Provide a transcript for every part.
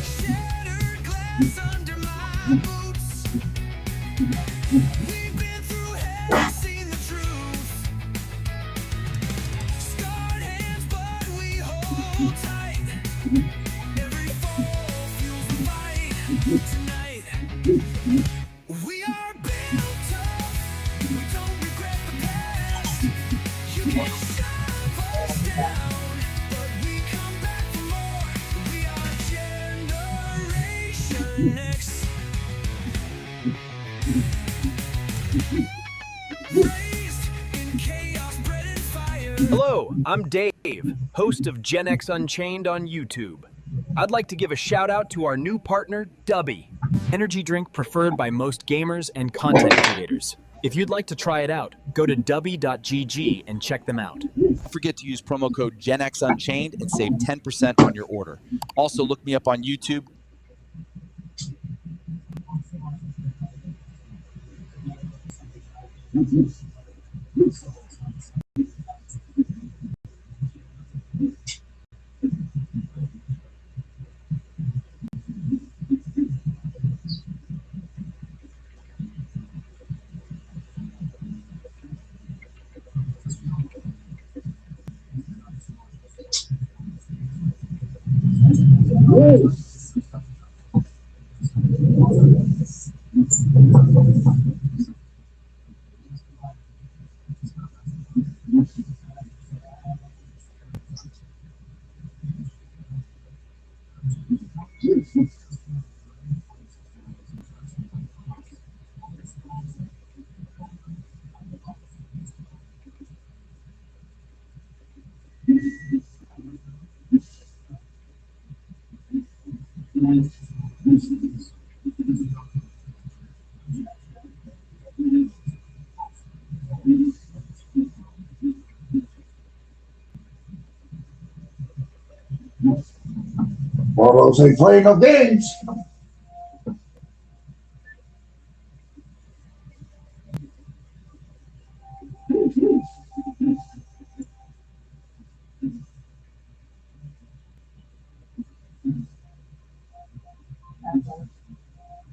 Shattered glass under my boots. We've been through hell, seen the truth. Scarred hands, but we hold tight. Every fall fuels the fight tonight. We are built tough. We don't regret the past. You can shove us down, but we come back for more. We are Generation X. Raised in chaos, bread and fire. Hello, I'm Dave, host of Gen X Unchained on YouTube. I'd like to give a shout out to our new partner, Dubby, energy drink preferred by most gamers and content creators. If you'd like to try it out, go to dubby.gg and check them out. Don't forget to use promo code GenXUnchained and save 10% on your order. Also, look me up on YouTube. Boros ain't playing no games.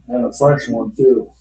And a fresh one too.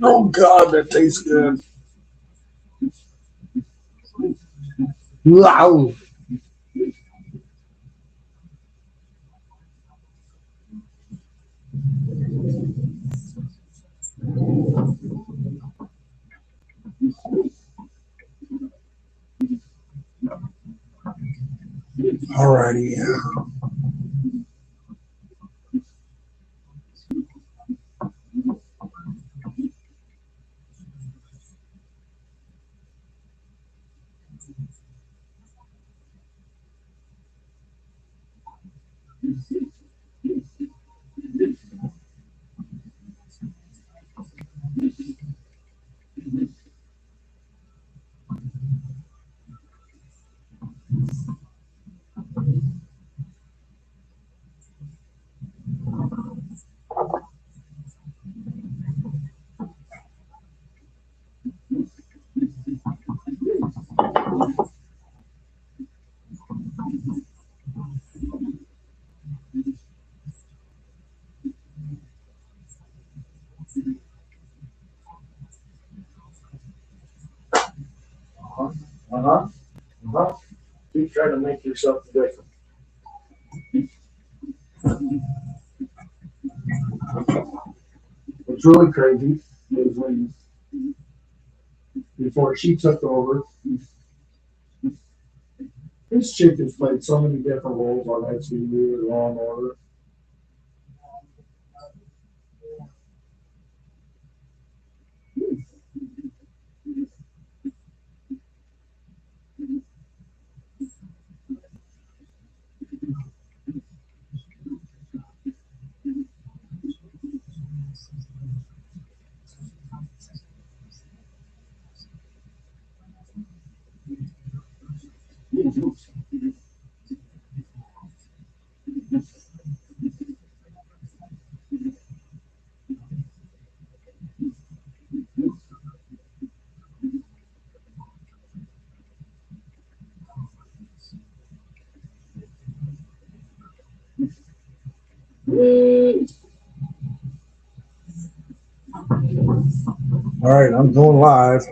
Oh God, that tastes good. Wow. Alrighty. Uh-huh. Uh-huh. Keep trying to make yourself different. What's really crazy is when, before she took over, this chick has played so many different roles on SVU, Law and Order. All right, I'm going live.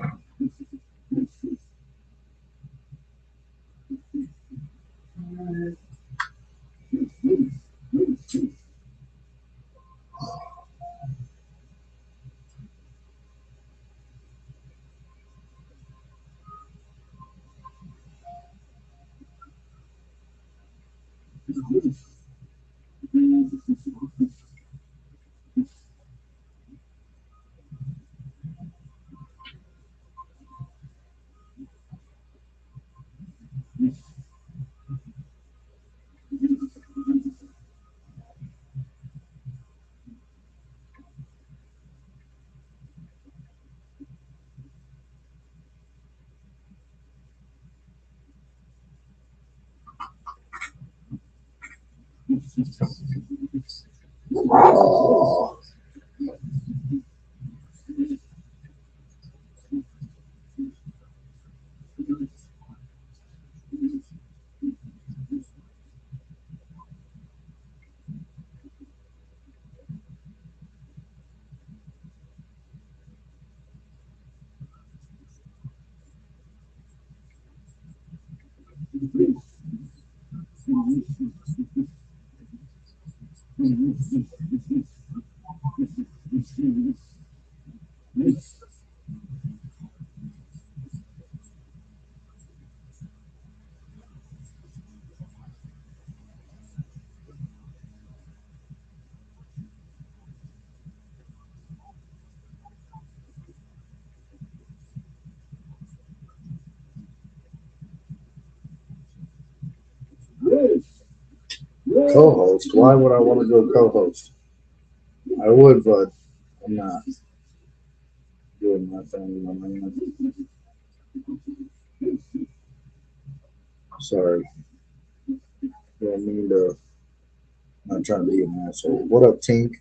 Co-host? Why would I want to go co-host? I would, but I'm not doing my thing. Sorry. Don't mean to. I'm not trying to be an asshole. What up, Tink?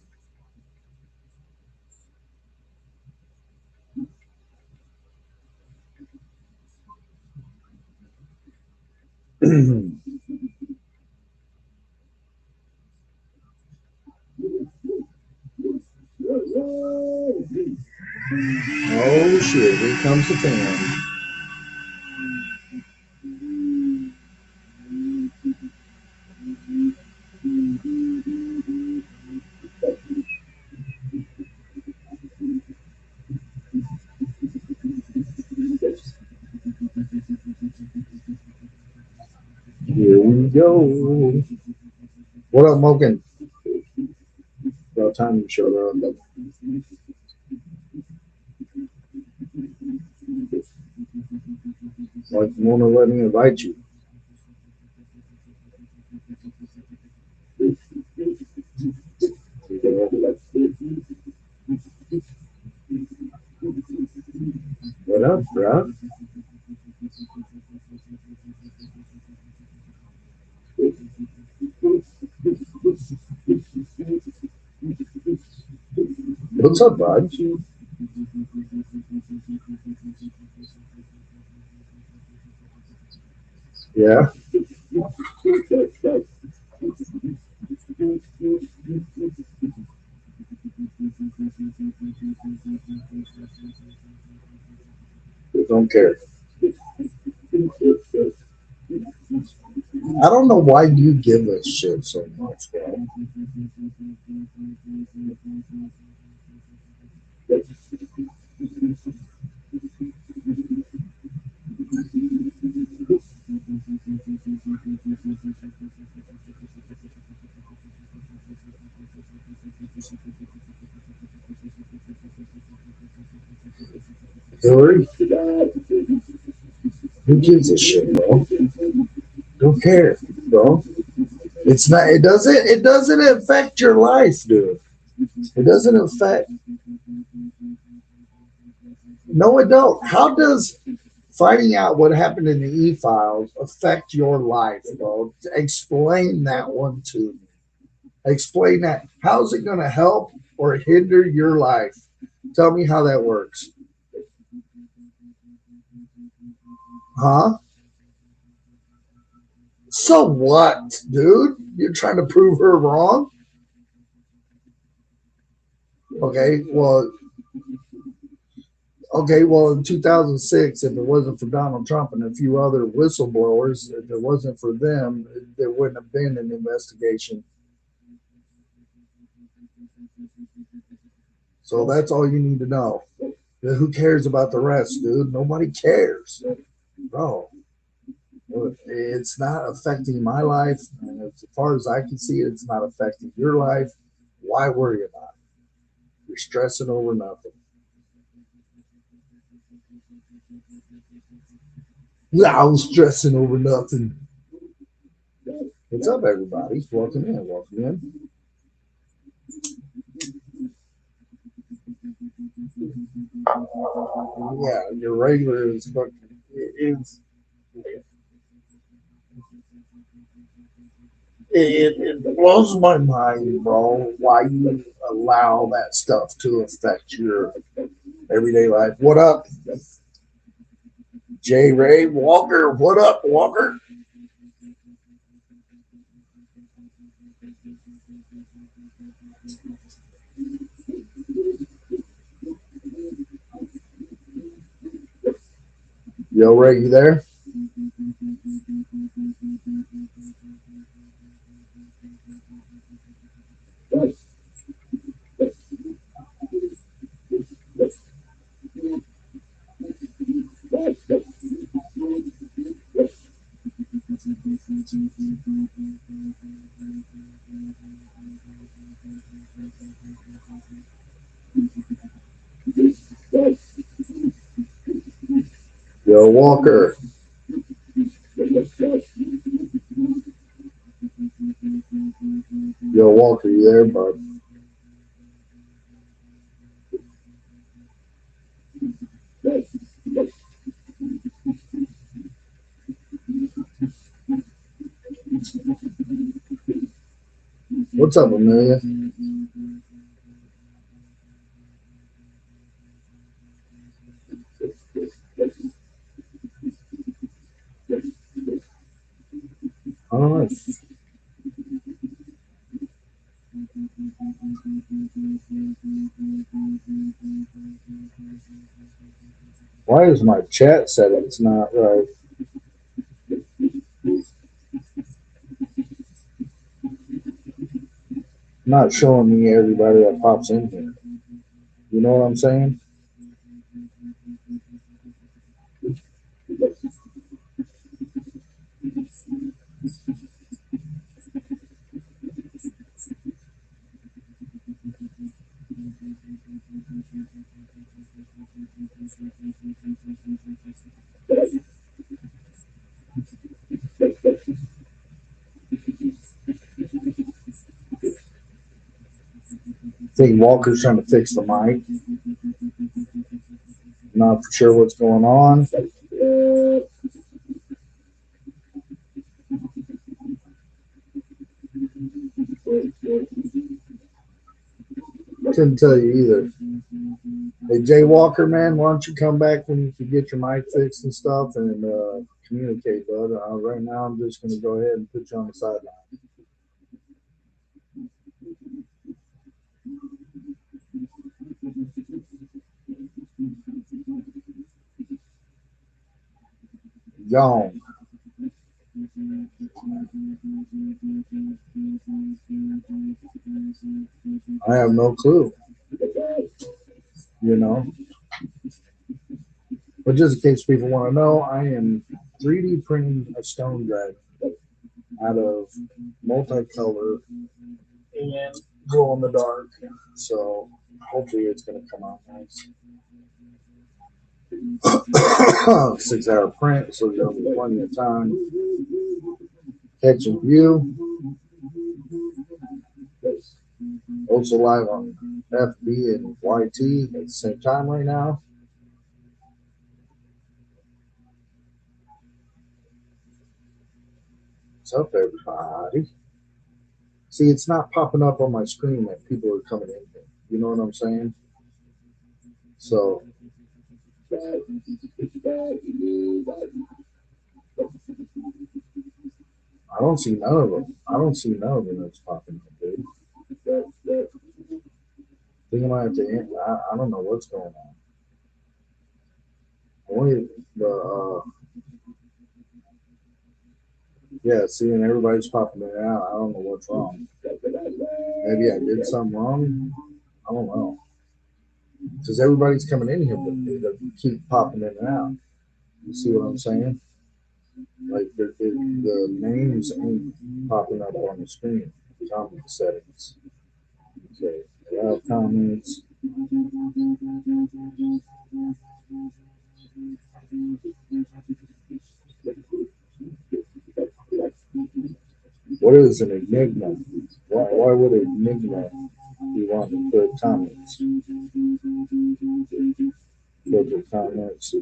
Oh shit! Here comes the fan. Here we Yo. What up, Moken? About time you showed up. Like, you want to let me invite you? What up, bro? What's up, bud? Yeah. Don't care. I don't know why you give us shit so much, bro. Hillary, who gives a shit, bro? Don't care, bro. It's not. It doesn't. It doesn't affect your life, dude. It doesn't affect. No, it don't. How does finding out what happened in the e-files affect your life, bro? Explain that one to me. Explain that. How's it going to help or hinder your life? Tell me how that works. Huh? So what, dude? You're trying to prove her wrong? Okay, well, in 2006, if it wasn't for Donald Trump and a few other whistleblowers, if it wasn't for them, there wouldn't have been an investigation. So that's all you need to know. Who cares about the rest, dude? Nobody cares, bro. It's not affecting my life, and as far as I can see, it's not affecting your life. Why worry about it? You're stressing over nothing. I was stressing over nothing. What's up, everybody? Welcome in. Welcome in. Yeah, your regular is fucking. It blows my mind, bro, why you allow that stuff to affect your everyday life. What up, J. Ray Walker? What up, Walker? Yo, Ray, you there? Yo, Walker. Yo, Walker, you there, bud? What's up, Amelia? All right. Why is my chat settings not right? Not showing me everybody that pops in here. You know what I'm saying? I think Walker's trying to fix the mic. Not for sure what's going on. Couldn't tell you either. Hey, Jay Walker, man, why don't you come back when you can get your mic fixed and stuff and communicate, bud. Right now, I'm just going to go ahead and put you on the sideline. Gone. I have no clue. You know. But just in case people want to know, I am 3D printing a stone dragon out of multicolor and glow in the dark. So hopefully it's going to come out nice. 6-hour print, so there'll be plenty of time. Catch and view. Also live on FB and YT at the same time right now. What's up, everybody? See, it's not popping up on my screen that people are coming in here. You know what I'm saying? So I don't see none of them. I don't see none of them that's popping up, dude. I think I might have to end. I don't know what's going on. Only the yeah, seeing everybody's popping it out. I don't know what's wrong. Maybe I did something wrong. I don't know. Because everybody's coming in here, but they keep popping in and out. You see what I'm saying? Like the names ain't popping up on the screen. Comment settings. Okay, allow comments. What is an enigma? Why would an enigma be wanting to put comments? Filter comments. So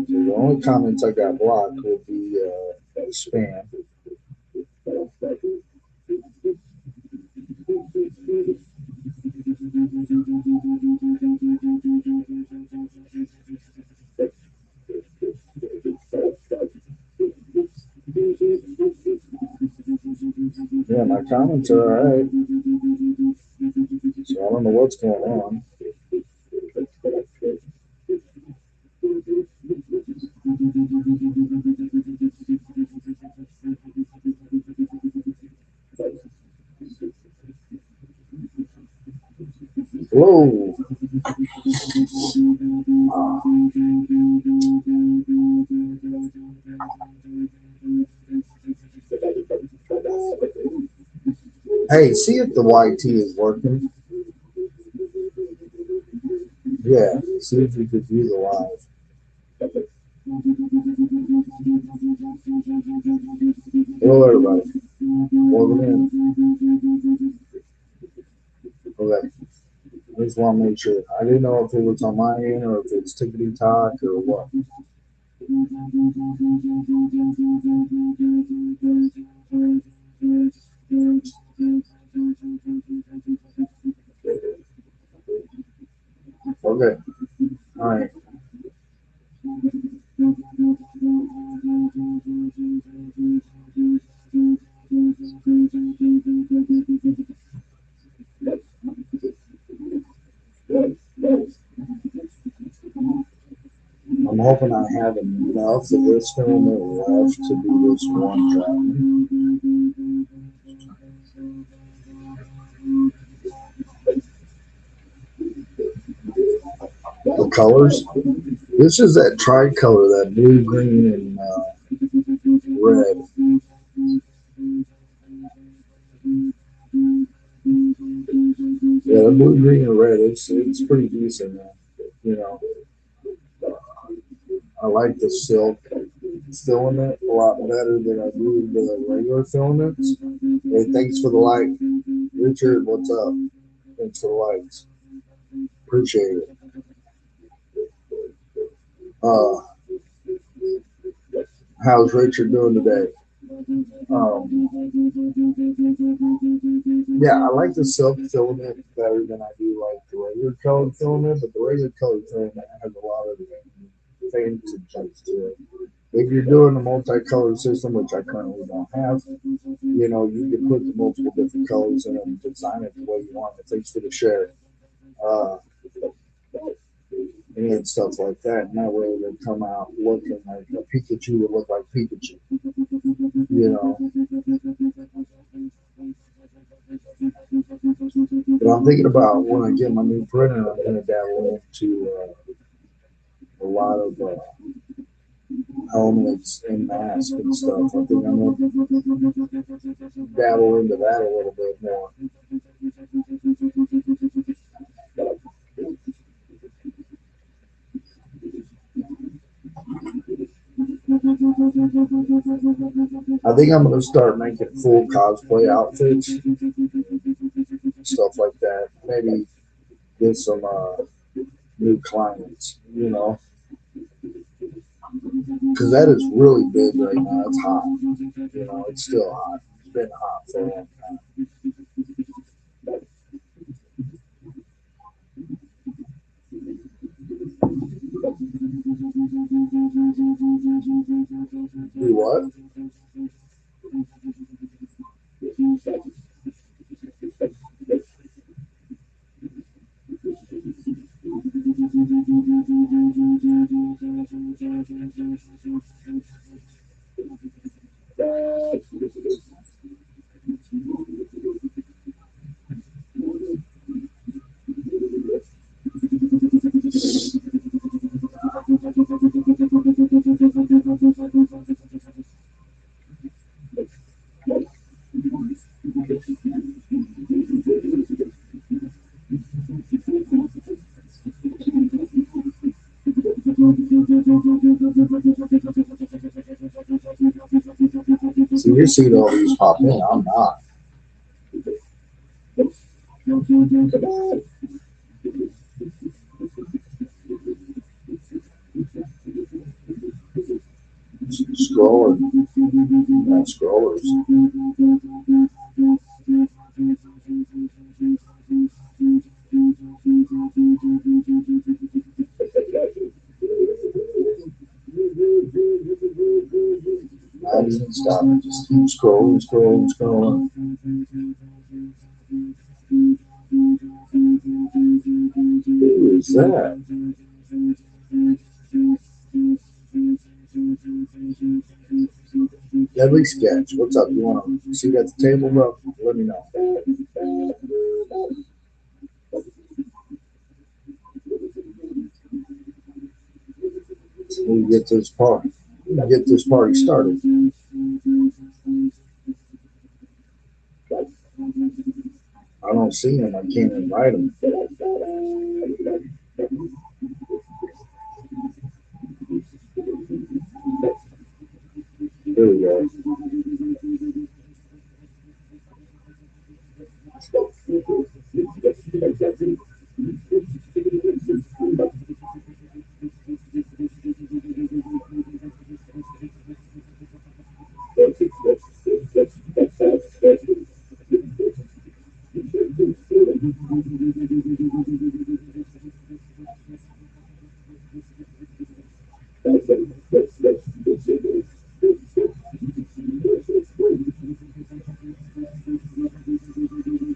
the only comments I got blocked will be spam. Yeah, my comments are all right. So I don't know what's going on. Whoa. Hey, see if the YT is working. Yeah, see if you could view the live. Hello, everybody. Welcome in. Okay. I just want to make sure. I didn't know if it was on my end or if it's tickety talk or what. Okay. All right. I'm hoping I have enough of this film left to do this one dragon. The colors. This is that tricolor, that blue, green, and red. blue, green, or red. It's pretty decent, man. You know, I like the silk filament a lot better than I do the regular filaments. Hey, thanks for the like, Richard. What's up? Thanks for the likes. Appreciate it. How's Richard doing today? Yeah, I like the silk filament better than I do like the regular colored filament, but the regular colored filament has a lot of fancy types to it. If you're doing a multicolored system, which I currently don't have, you know, you can put the multiple different colors in and design it the way you want it. Thanks for the share. And stuff like that. And that way they come out looking like a Pikachu would look like Pikachu. You know. But I'm thinking about when I get my new printer, I'm going to dabble into a lot of helmets and masks and stuff. I think I'm going to dabble into that a little bit more. I think I'm going to start making full cosplay outfits, stuff like that. Maybe get some new clients, you know, because that is really big right now. It's hot, you know, it's still hot. It's been hot for a long time. Do what? See, you're seeing all these pop in. I'm not. Scrolling. Not scrollers. Not even stopping. Just keep scrolling. Who is that? Deadly Sketch. What's up? You want to sit at the table, bro? Let me know. We get this party started. I don't see him. I can't invite him. There we go.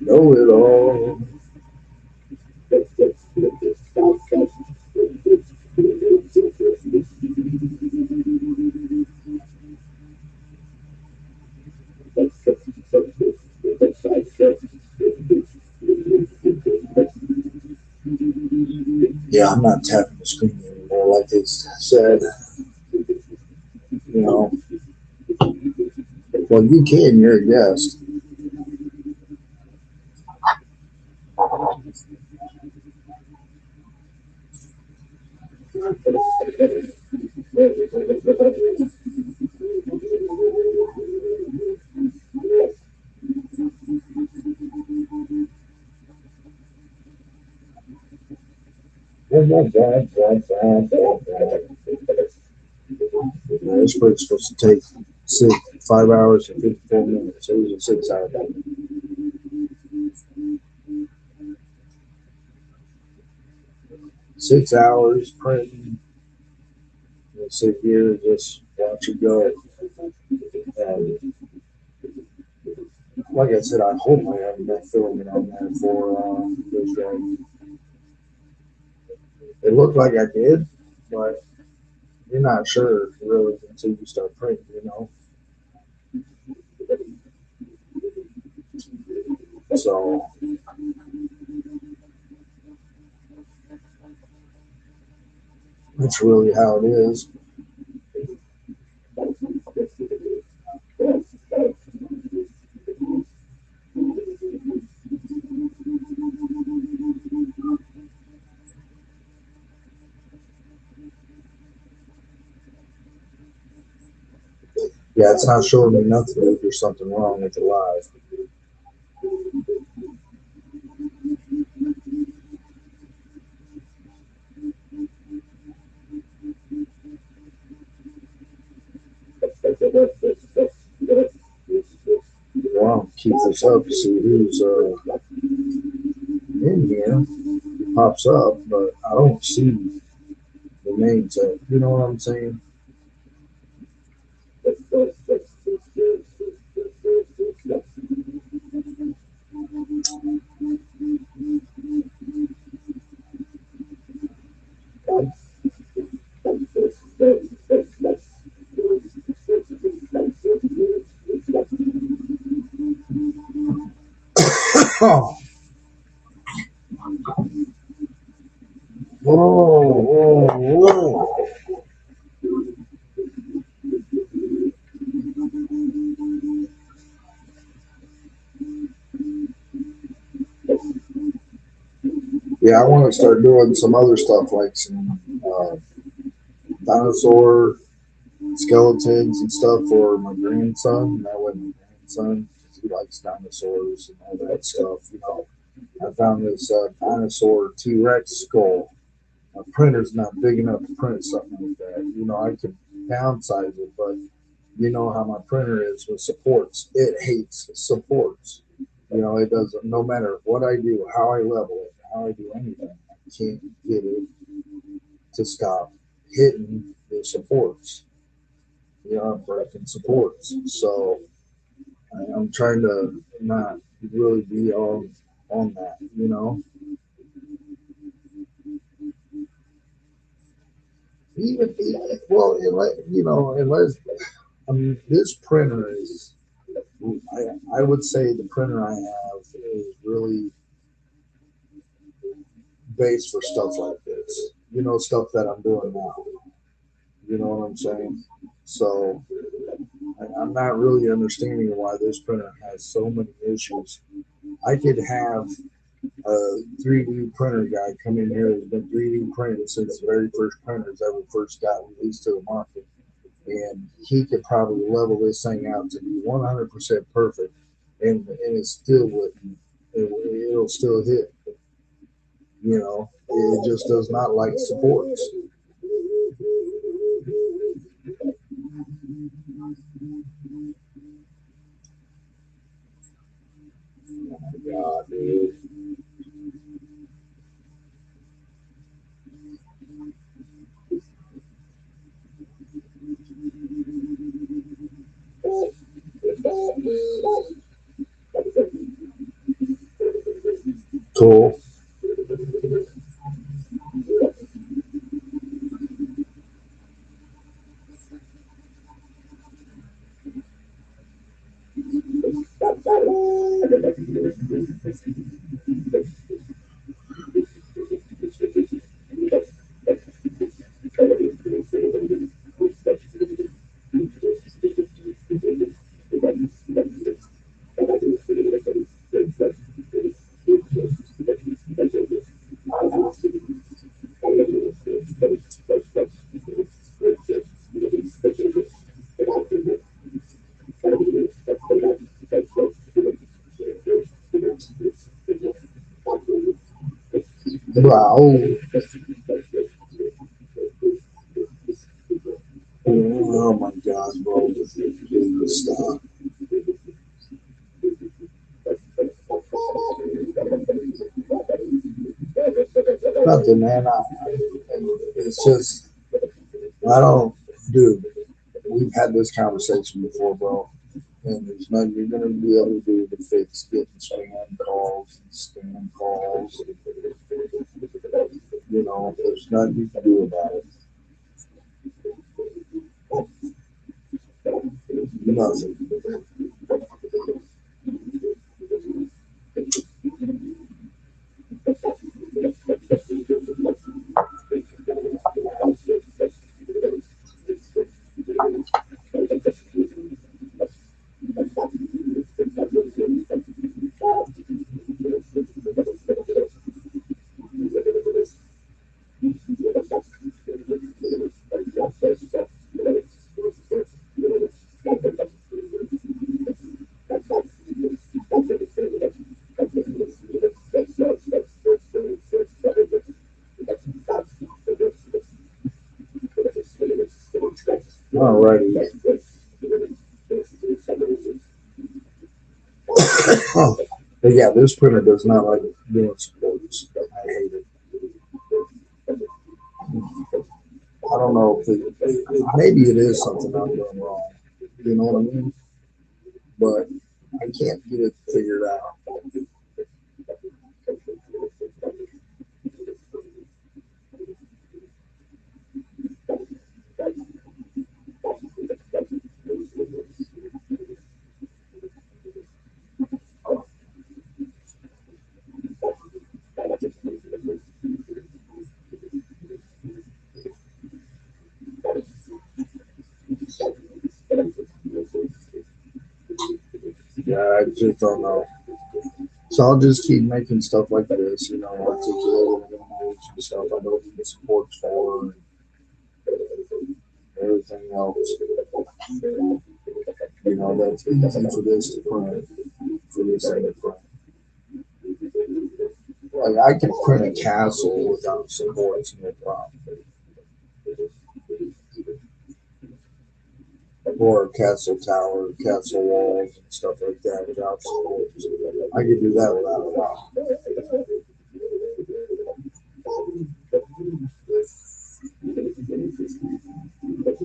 Know it all. Yeah, I'm not tapping the screen anymore like it's said. You know. Well, you can. You're a guest. This break's supposed to take 5 hours and 54 minutes. It was a 6 hour day. 6 hours printing. Let's sit here and just watch it go. And like I said, I hope I haven't been filming on there for this day. It looked like I did, but you're not sure really until you start printing, you know. So that's really how it is. Yeah, it's not showing me nothing if there's something wrong with the live. Well, I'll keep this up to see who's in here. It pops up, but I don't see the names. You know what I'm saying? Oh. Whoa, whoa, whoa. Yeah, I want to start doing some other stuff like some dinosaur skeletons and stuff for my grandson. That way, my grandson, because he likes dinosaurs and all that stuff. You know, I found this dinosaur T Rex skull. My printer's not big enough to print something like that. You know, I could downsize it, but you know how my printer is with supports. It hates supports. You know, it doesn't, no matter what I do, how I level it, how I do anything, I can't get it to stop hitting the supports. You know, breaking supports. So I'm trying to not really be on that, you know. Well, you know, unless I mean, this printer is. I would say the printer I have is really based for stuff like this. You know, stuff that I'm doing now. You know what I'm saying? So I'm not really understanding why this printer has so many issues. I could have a 3D printer guy come in here who's been 3D printed since the very first printers ever first got released to the market. And he could probably level this thing out to be 100% perfect, and it still wouldn't. It'll still hit. You know, it just does not like supports. Oh my God, dude. Cool. Wow. Oh my God, bro. Please stop. Nothing, man. It's just, I don't, dude, we've had this conversation before, bro. And there's nothing you're going to be able to do to fix getting spam calls and scam calls. You know, there's nothing you can do about it. Nothing. Alrighty. Oh, but yeah, this printer does not like doing supports. I hate it. I don't know if maybe it is something I'm doing wrong. You know what I mean? But I can't get it figured out. Yeah, I just don't know. So I'll just keep making stuff like this, you know, articulating image and stuff I don't need support for and everything else. You know, that's easy for this to print, for this thing to print. Like I can print a castle without supports, no problem. Or a castle tower, castle walls and stuff like that without supports. I could do that without a problem.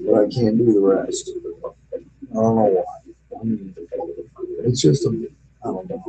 But I can't do the rest. I don't know why. I mean, it's just a, I don't know.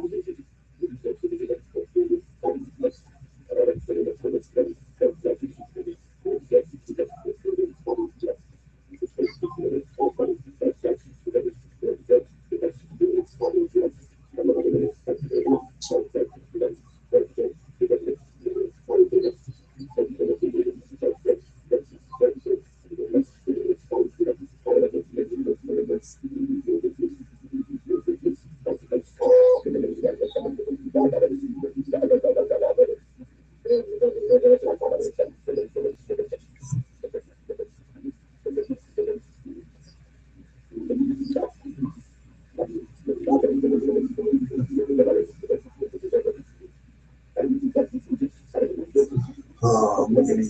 Oh, man.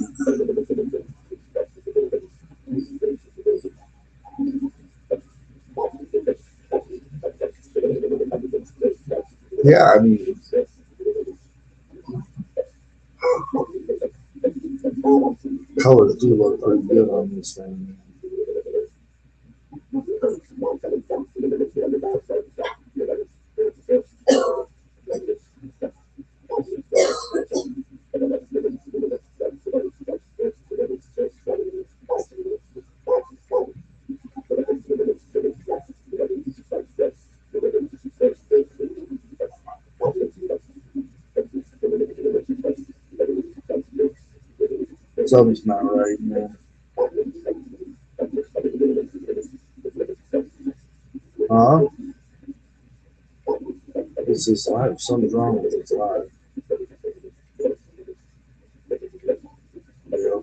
Yeah, I mean, colors do look pretty good on this thing. Something's not right, man. Huh? It's just live. Something's wrong with its live. Yeah,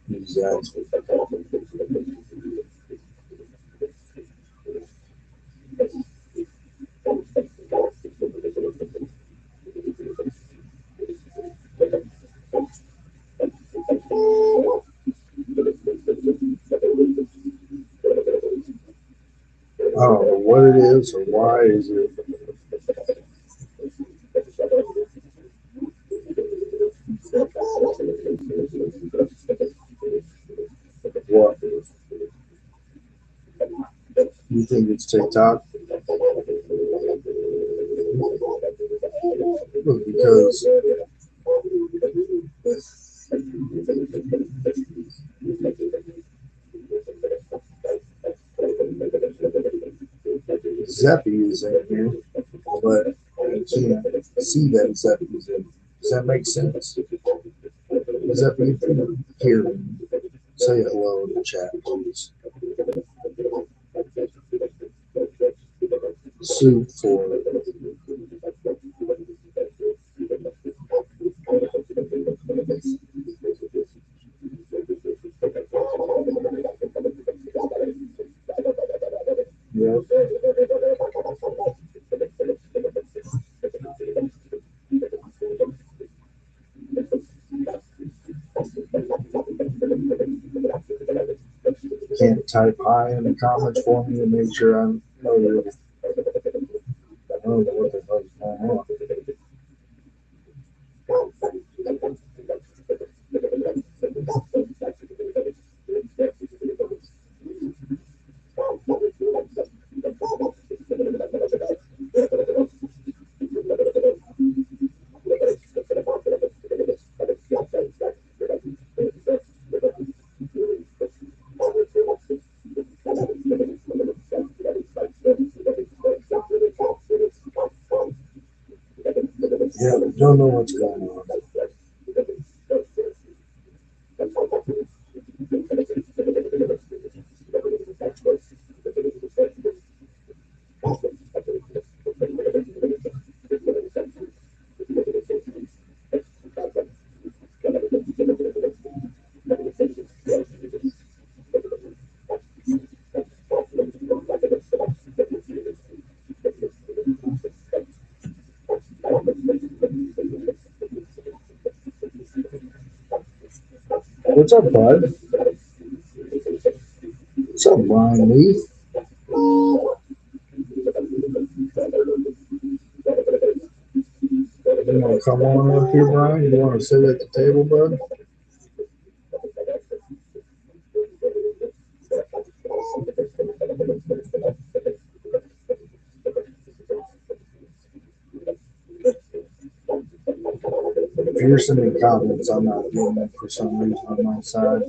exactly. it is or why is it? What? You think it's TikTok? Because Zeppy is in here, but I can't see that Zeppy's in. Does that make sense? Zeppy, if you hear me, say hello in the chat, please. Soup for yep. Can't type hi in the comments for me to make sure I know you. I don't know what the hell's going on. Yeah, don't know what's going on. What's up, bud? What's up, Brian Lee? You want to come on up here, Brian? You want to sit at the table, bud? If you're sending comments, I'm not getting it for some reason on my side.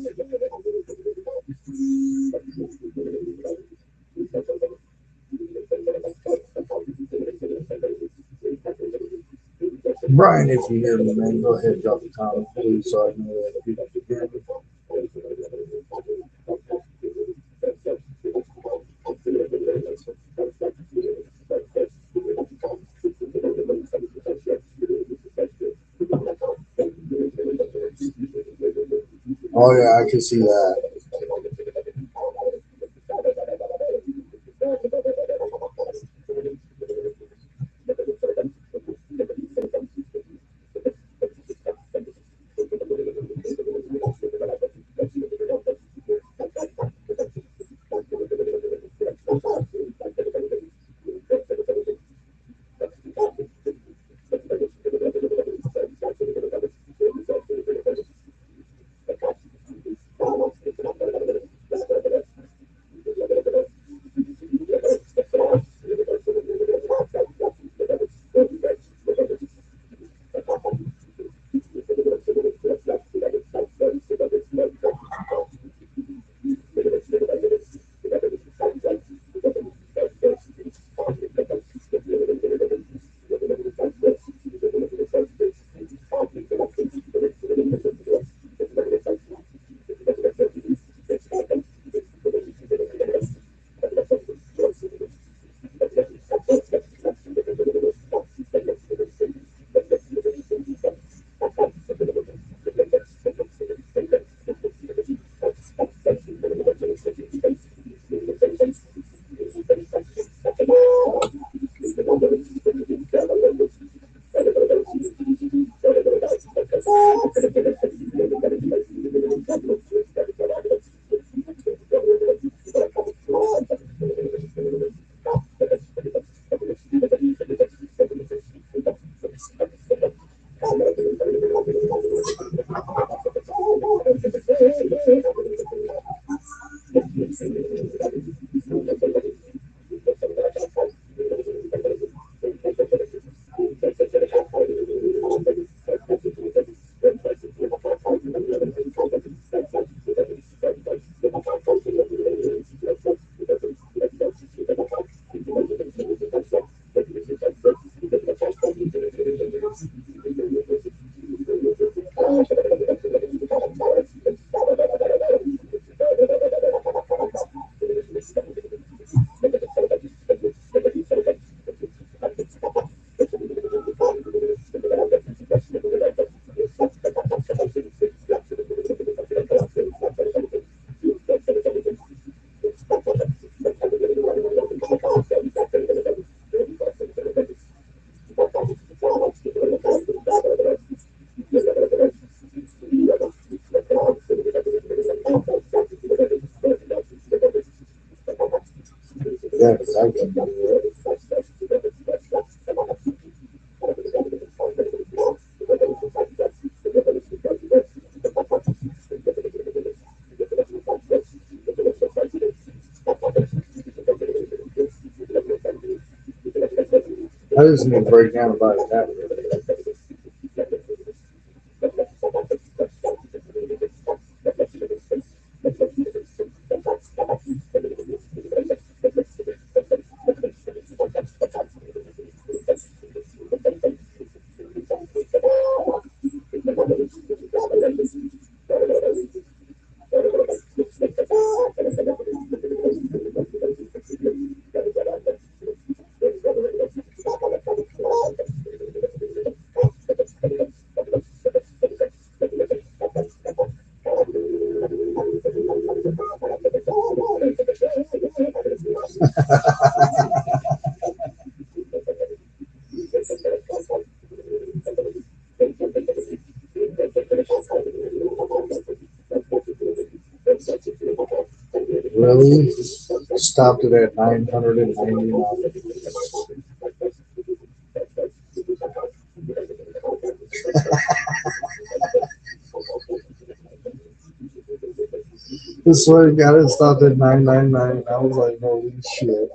Brian, if you hear me, man, go ahead and drop a comment, please, so I know that people can hear me. Oh, yeah, I can see that. Yeah, 'cause I can do it. I just need to break down about that. Really? Stopped it at 999. I swear to God, it stopped at 999. I was like, holy shit.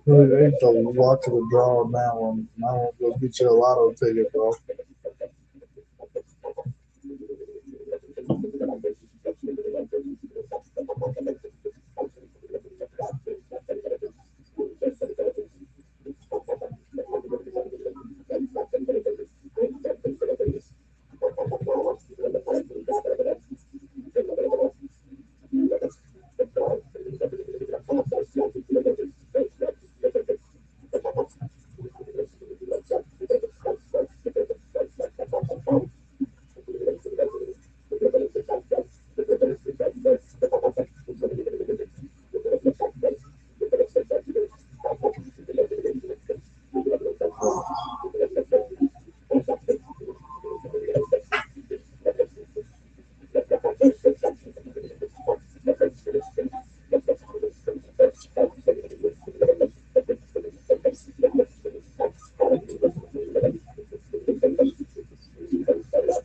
It ain't the luck of the draw on that one. I won't go get you a lotto ticket, bro.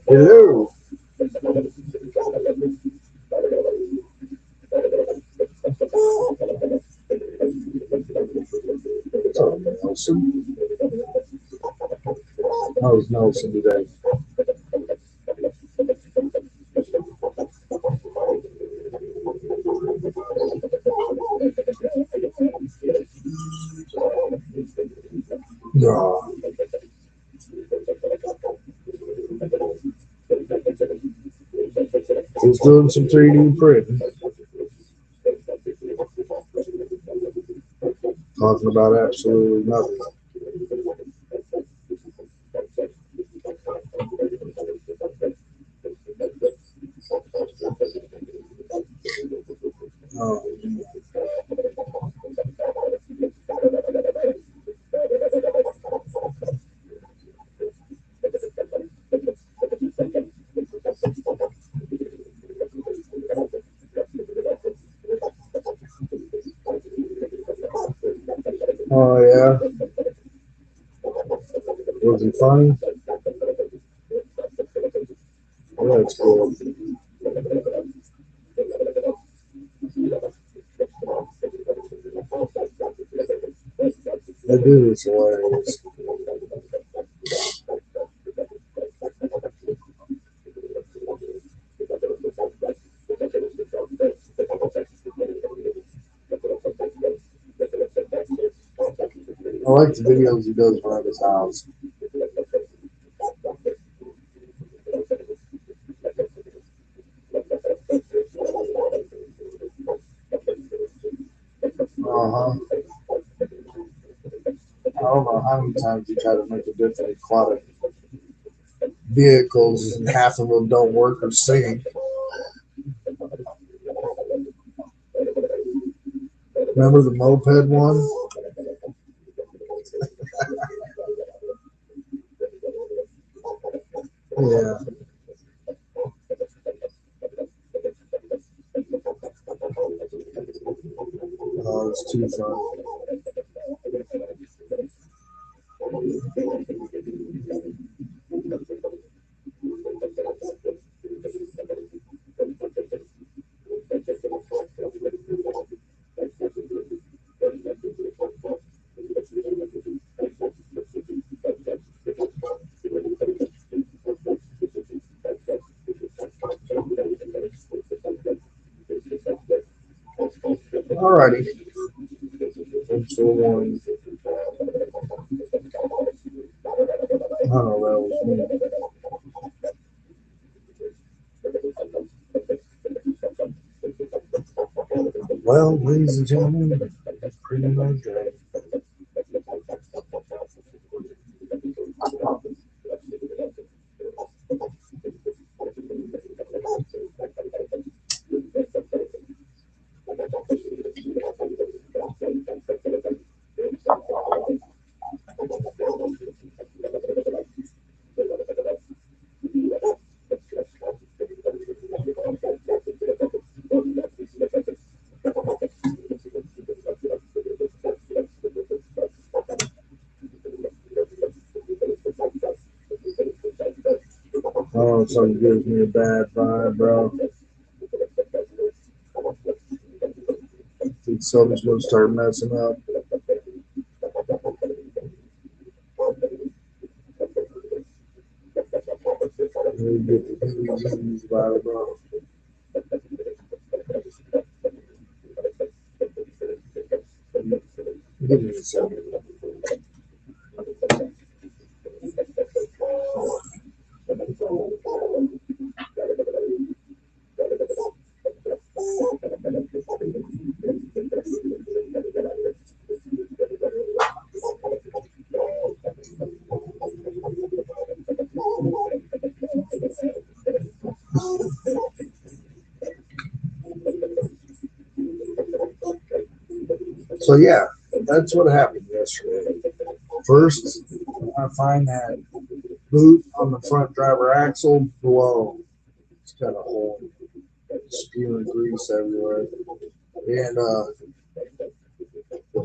Hello. What's up, Nelson? How's Nelson today? Yeah. He's doing some 3D printing. Talking about absolutely nothing. Oh, oh yeah. Was he funny? Yeah. That's cool. That dude is hilarious. I like the videos he does around his house. Uh-huh. I don't know how many times you try to make a different aquatic vehicles and half of them don't work or sink. Remember the moped one? Yeah. Oh, it's too fun. Alrighty. Thanks for warning. Oh, that was me. Well, ladies and gentlemen, that's pretty much it. Oh, something gives me a bad vibe, bro. I think something's gonna start messing up. Let me get the DVDs about it, bro. Give me a second. So yeah, that's what happened yesterday. First, I find that boot on the front driver axle blown. It's got a hole, spewing grease everywhere, and the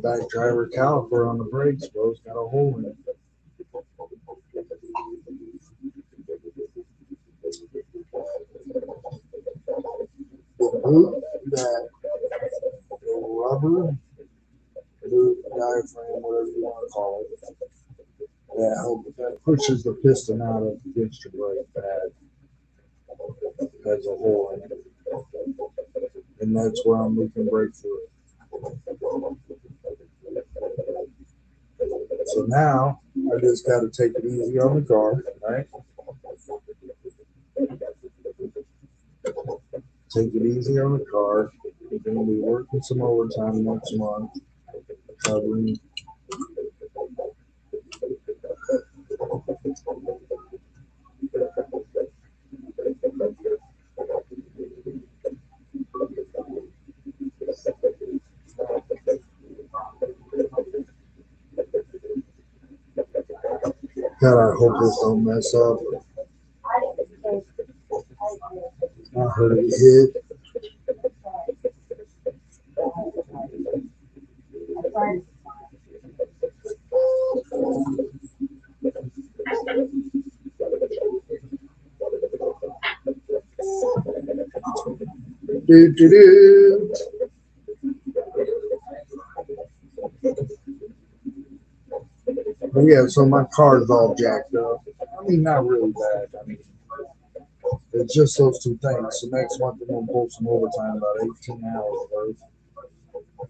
back driver caliper on the brakes, bro's got a hole in it. The boot, that rubber boot diaphragm, whatever you want to call it, that pushes the piston out of against your brake pad, has a hole in it, and that's where I'm leaking brake fluid. So now I just got to take it easy on the car, right? Take it easy on the car. We're going to be working some overtime next month, covering. God, I hope this don't mess up. I heard it hit. Do, do, do. But yeah, so my car's all jacked up. I mean, not really bad. I mean, it's just those two things. So next month I'm gonna pull some overtime, about 18 hours worth,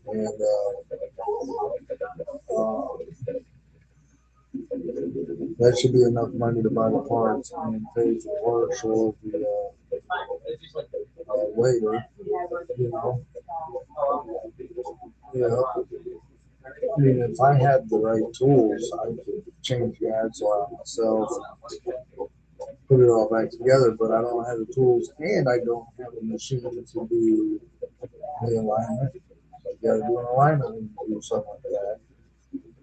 and that should be enough money to buy the parts and pay for partial of the labor. You know, yeah. I mean, if I had the right tools, I could change the axle out myself, put it all back together. But I don't have the tools, and I don't have a machine to do the alignment. I got to do an alignment and do something like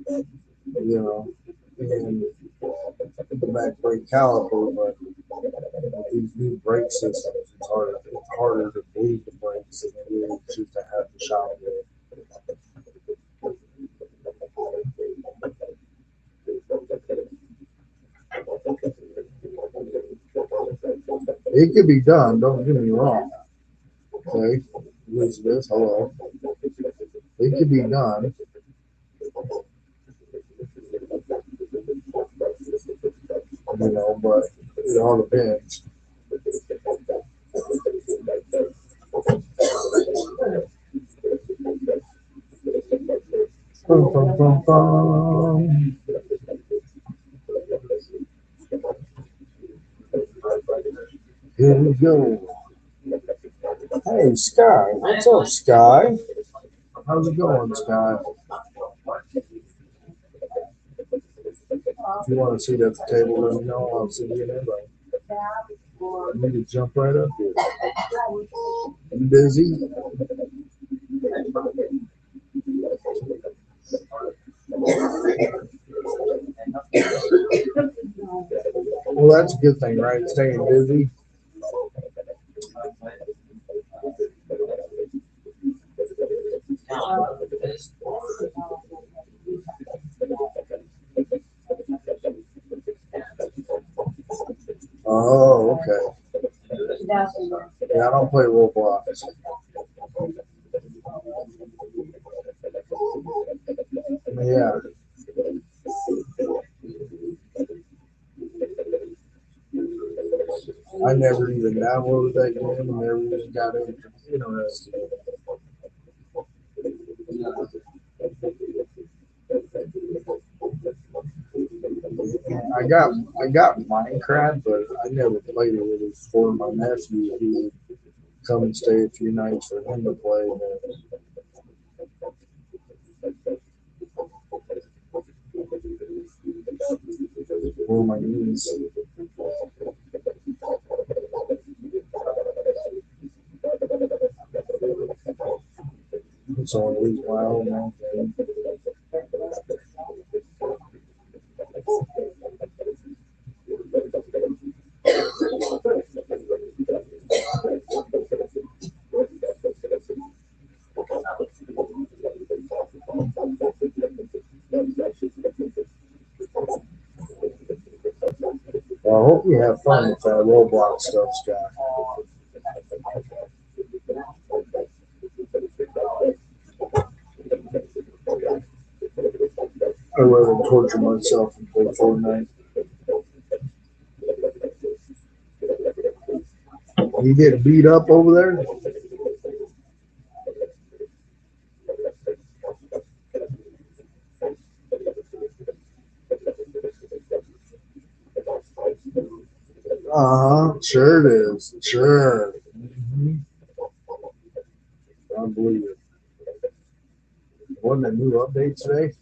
that, you know. And the back brake caliper, but with these new brake systems, it's harder to bleed the brakes than it is just to have the shop with. It could be done, don't get me wrong. Okay, Elizabeth, hello. It could be done. You know, but it all depends. Bum, bum, bum, bum. Here we go. Hey, Sky. What's up, Sky? How's it going, Sky? If you want to sit at the table, let me know. I'll send you an invite. I need to jump right up here. You busy? Well, that's a good thing, right? Staying busy. Oh, okay. Yeah, I don't play Roblox. Yeah. I never even downloaded that game and never even got interested. I got Minecraft, but I never played it. It was for my nephew. He would come and stay a few nights for him to play. For my niece. It's only reason why I own that game. Well, I hope you have fun with that Roblox stuff, Scott. I'd rather torture myself and play Fortnite. You get beat up over there? Sure it is. Sure. Mm-hmm. I believe it. Wasn't a new update today?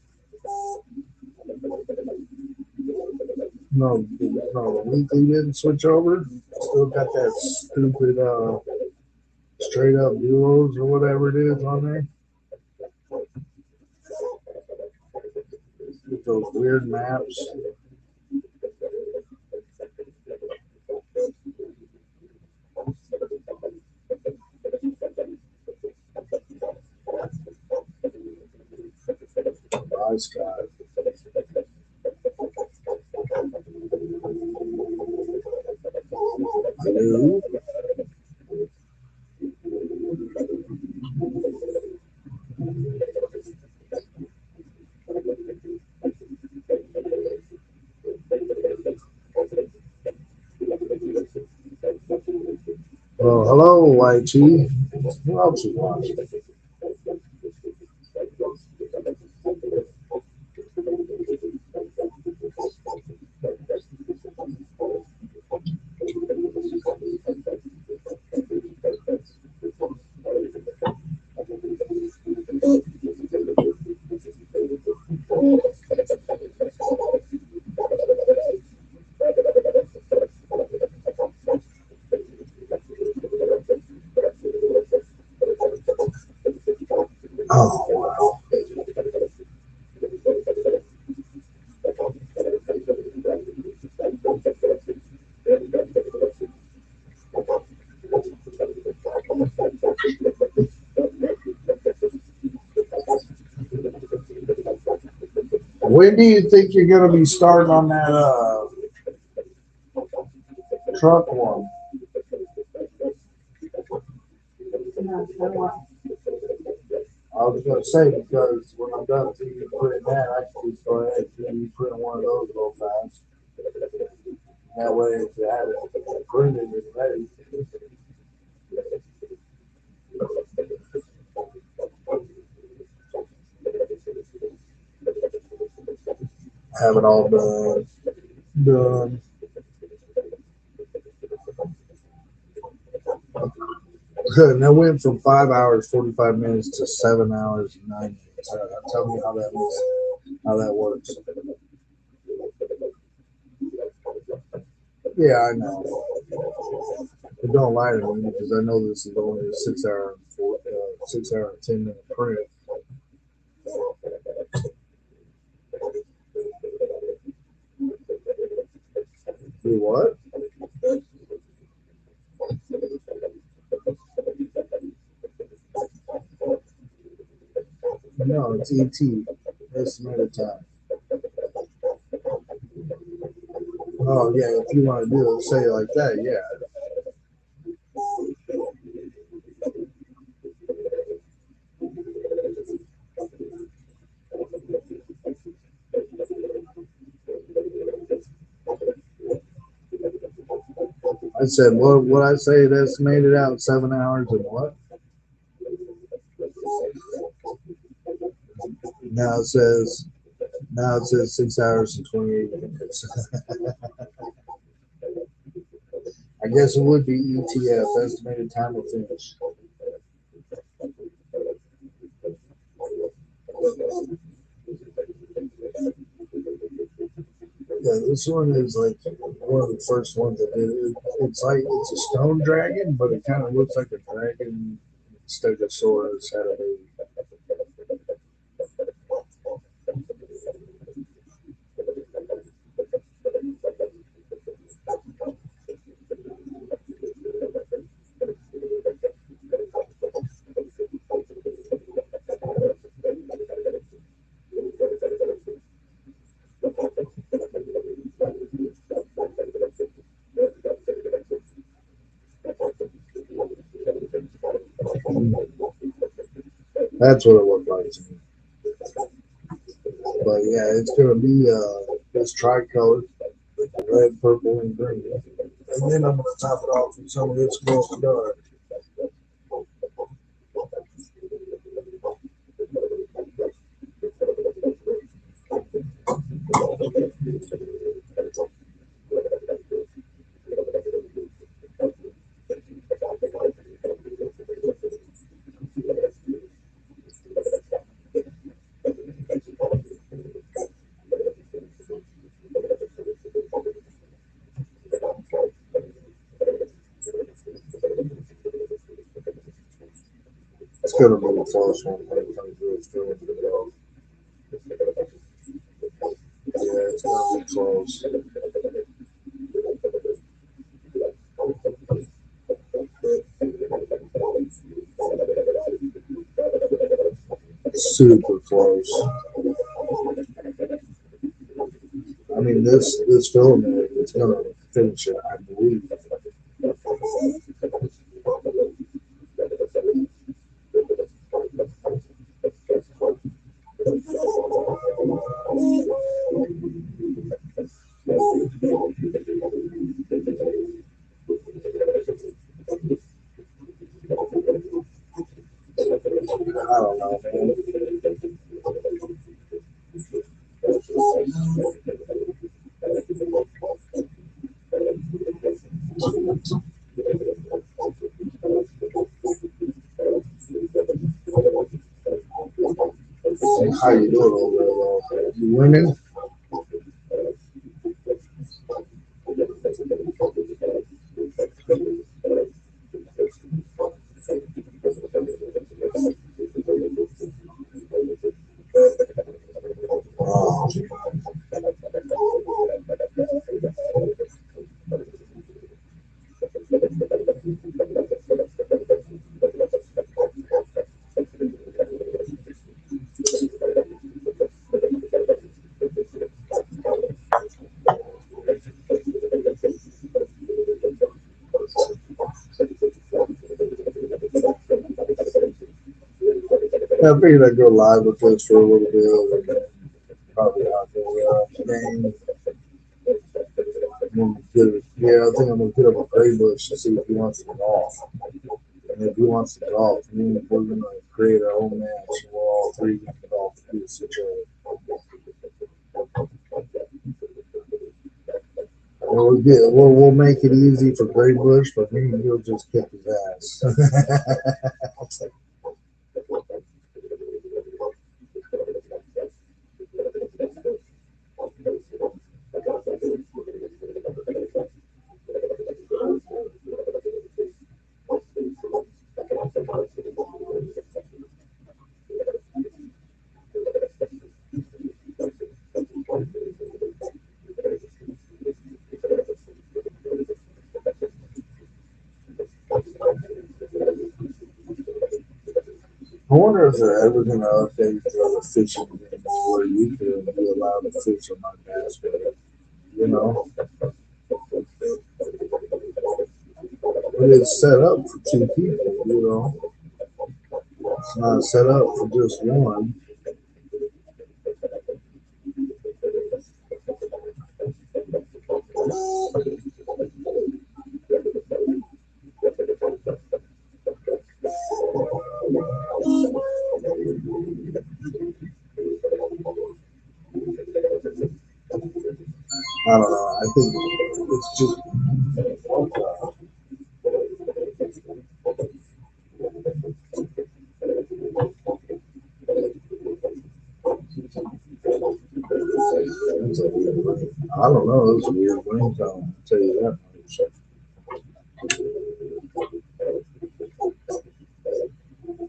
No, the weekly didn't switch over. Still got that stupid straight up duos or whatever it is on there. With those weird maps. Bye, Scott. Hello? Well, hello, YG. Who else you watching? Oh, wow. When do you think you're going to be starting on that truck one? I was going to say, because when I'm done with you putting that, I can just go ahead and put in one of those real fast. That way, if you have it printed and ready. Have it all done. Done. And that went from 5 hours, 45 minutes to 7 hours and 9 minutes. Tell me how that works. Yeah, I know. But don't lie to me because I know this is only a 6 hour and 10 minute print. Do what? No, it's ET. Estimated time. Oh yeah, if you want to do it, say it like that, yeah. I said, what I say it estimated out 7 hours and what? Now it says 6 hours and 28 minutes. I guess it would be ETF, estimated time to finish. Yeah, this one is like one of the first ones that did it. It's like it's a stone dragon, but it kind of looks like a dragon. Stegosaurus had a baby. That's what it looked like to me. But yeah, it's gonna be this tricolor, red, purple, and green. And then I'm gonna top it off with some of this glow in the dark. It's gonna be a close one when it comes to its feeling to go. Yeah, it's gonna be close. Super close. I mean, this film is gonna finish it, I believe. don't know, man. How you doing over there, though? You winning? Oh, I figured I'd go live with this for a little bit. And then probably out there game. Yeah, I think I'm gonna put up a gray bush to see if he wants to golf. And if he wants to golf, we're gonna create our own match. We're all three gonna golf against each other. We'll make it easy for Gray Bush, but me and he'll just kick his ass. I wonder if they're ever going to update the fishing games where you can be allowed to fish on my bass boat. You know, but it's set up for two people. You know, it's not set up for just one. I don't know. I think it's just. I don't know. It's a weird ringtone. I'll tell you that much.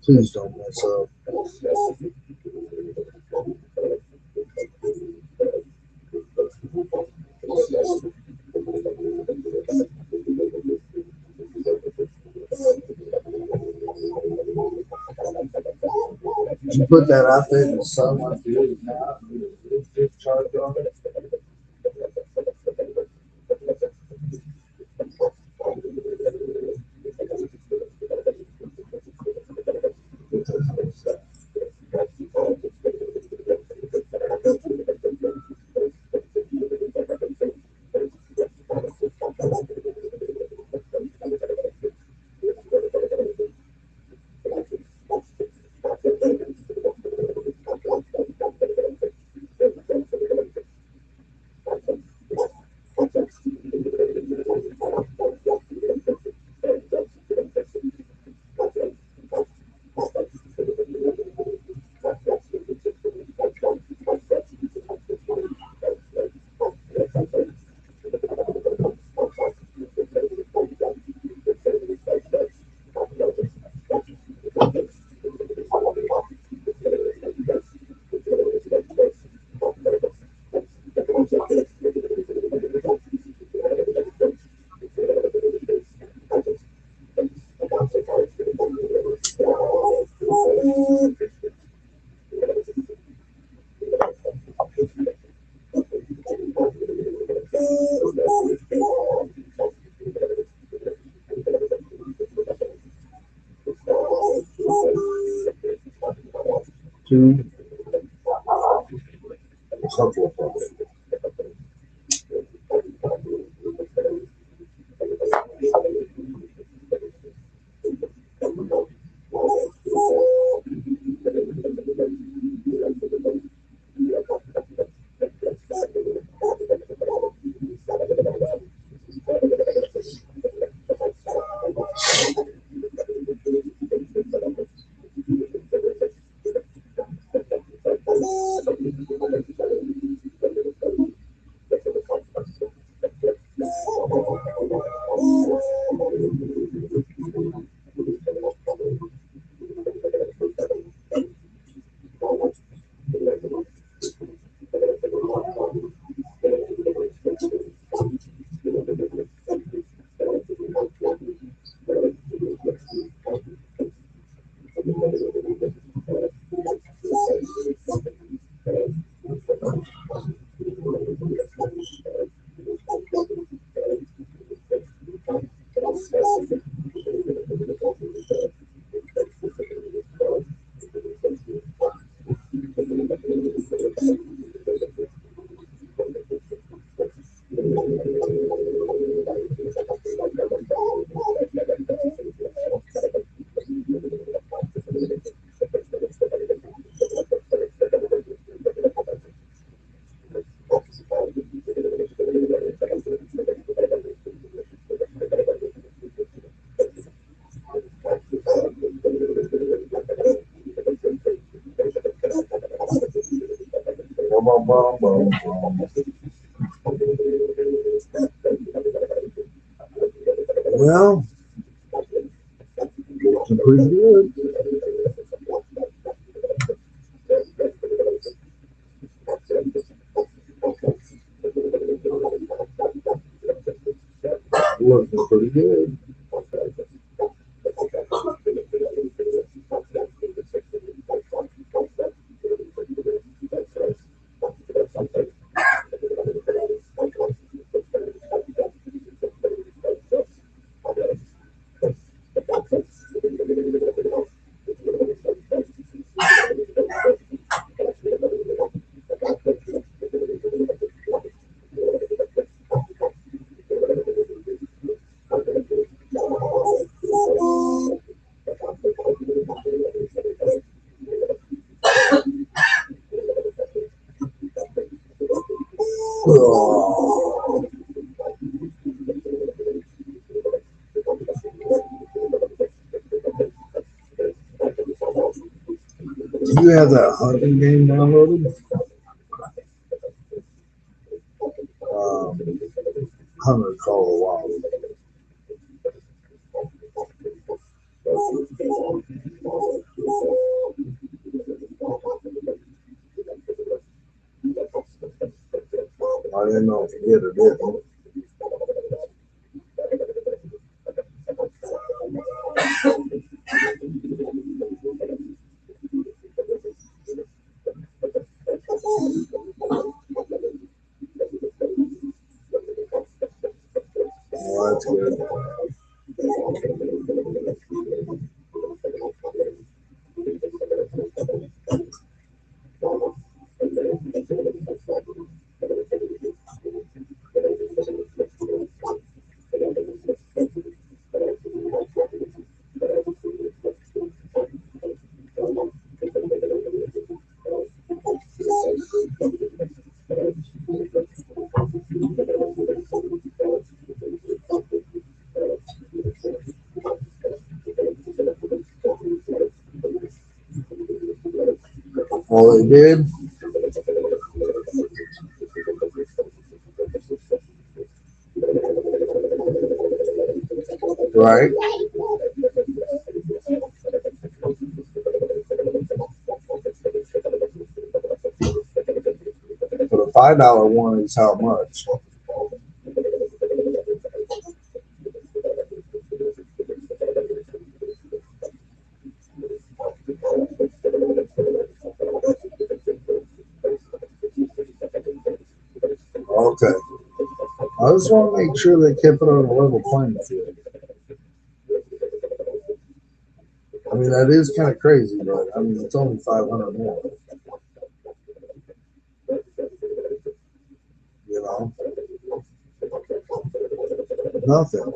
Please don't mess up. Did you put that out there in the sun like you do now? Just charge on it? Two. Something like that. Well, looking pretty good. Looking pretty good. Oh. Do you have that hunting game downloaded? Hunter Call of Wild. I didn't know if you did or didn't. Oh, that's good. All they did, right? But a $5 one is how much? Okay. I just want to make sure they kept it on a level playing field. I mean, that is kind of crazy, but I mean, it's only 500 more. You know, nothing.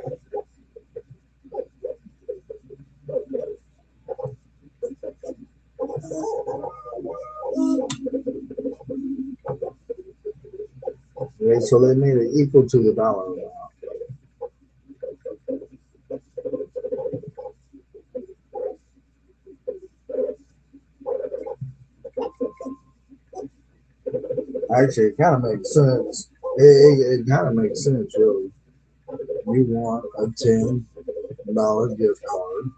Okay, so they made it equal to the dollar amount. Actually, it kind of makes sense. It kind of makes sense, really. You want a $10 gift card,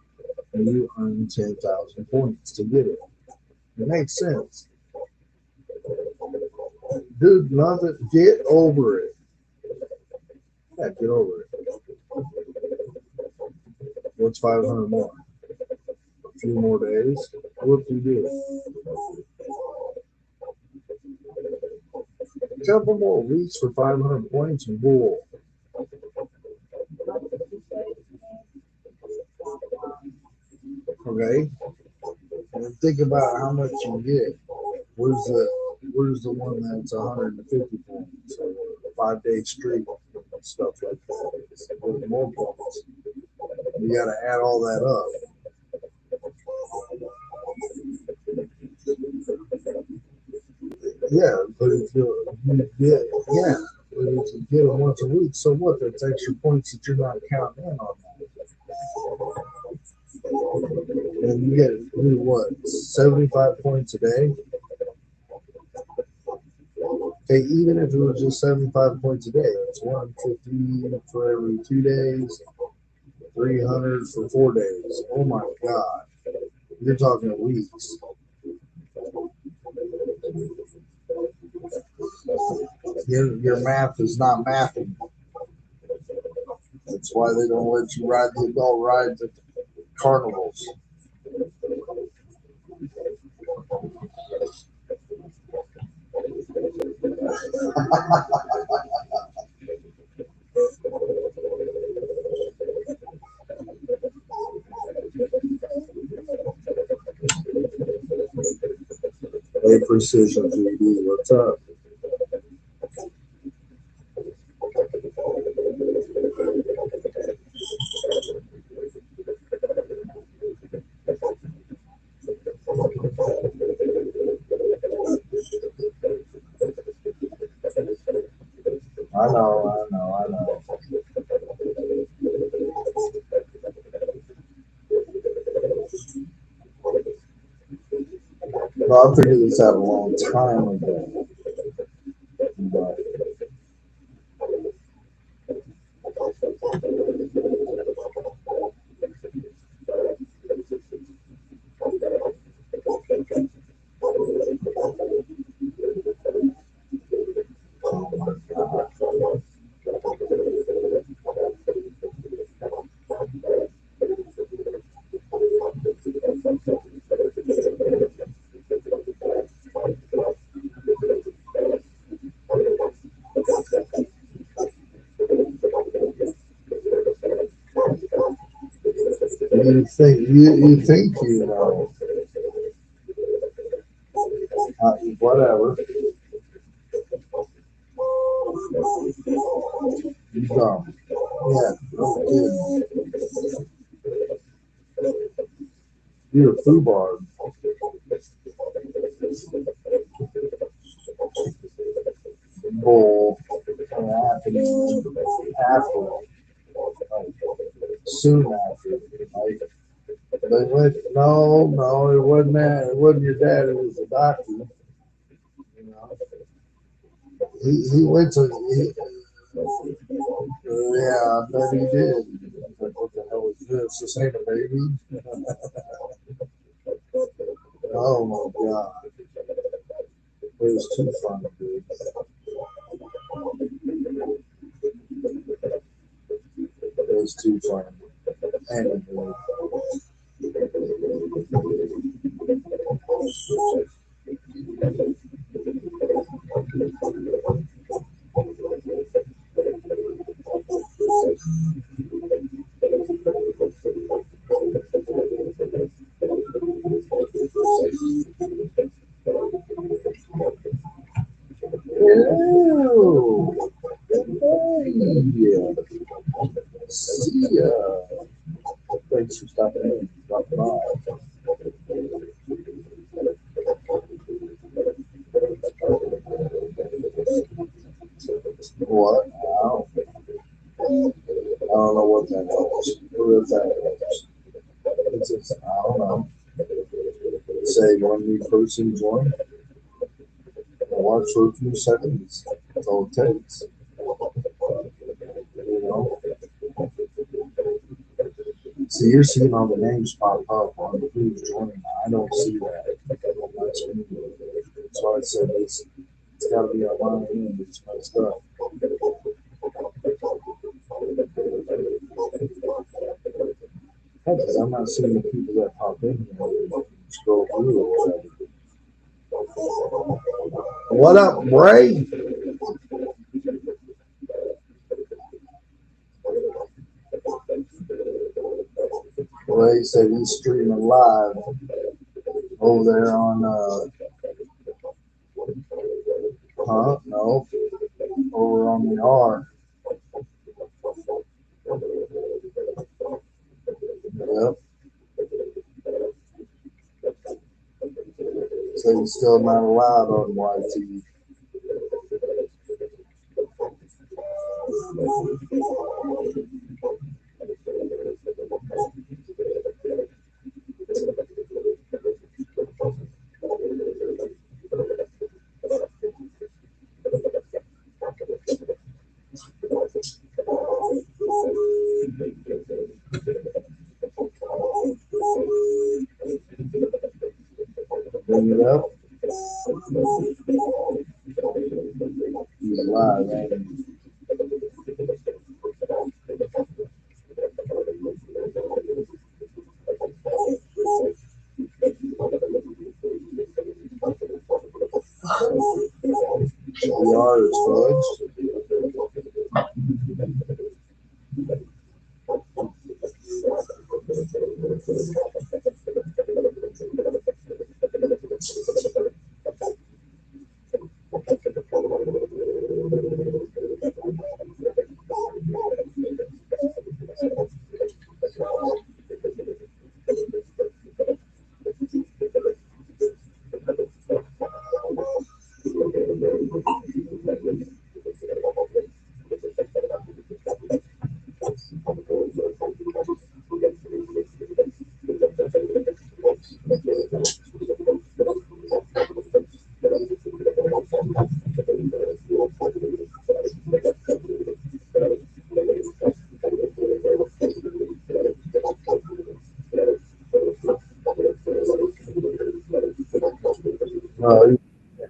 and you earn 10,000 points to get it. It makes sense. Dude, nothing. Get over it. Yeah, get over it. What's 500 more? A few more days? What do you do? A couple more weeks for 500 points and bull. Okay? And think about how much you get. Where's the one that's 150 points or a 5-day streak and stuff like that? With more points. You gotta add all that up. Yeah, but if you get but if you get them once a week, so what? That's extra points that you're not counting in on that. And you get what, 75 points a day? Okay, even if it was just 75 points a day, it's 150 for every 2 days, 300 for 4 days. Oh my God. You're talking weeks. Your math is not mathing. That's why they don't let you ride the adult rides at the carnivals. Hey, Precision 3D, what's up? I know. No, I figured this out a long time ago. But oh my God. You know, whatever. You dumb. Yeah, no kidding. You're a foobar. Bull. Happening after, like, soon after. Like, they went, no, it wasn't that. It wasn't your dad. It was the doctor. You know, he went to. Yeah, I bet he did. Like, what the hell is this? This ain't a baby. Oh my God. It was too funny, dude. It was too funny. Anyway. Ew. Hey. See ya. Thanks for stopping in. Dropping by. What? I don't know what that is. Who is that? It's just, I don't know. Say one new person join. Watch for a few seconds. That's all it takes. You know? So you're seeing all the names pop up on who's joining. I don't see that on my screen. That's why I said it's got to be on my end. It's messed up. Because I'm not seeing the people that pop in here. Scroll through or whatever. What up, Bray? Ray said he's streaming live over there on no, over on the R. Yep. So he's still not allowed on YT. Bring it up. He's live, ain't he? We are as fudge.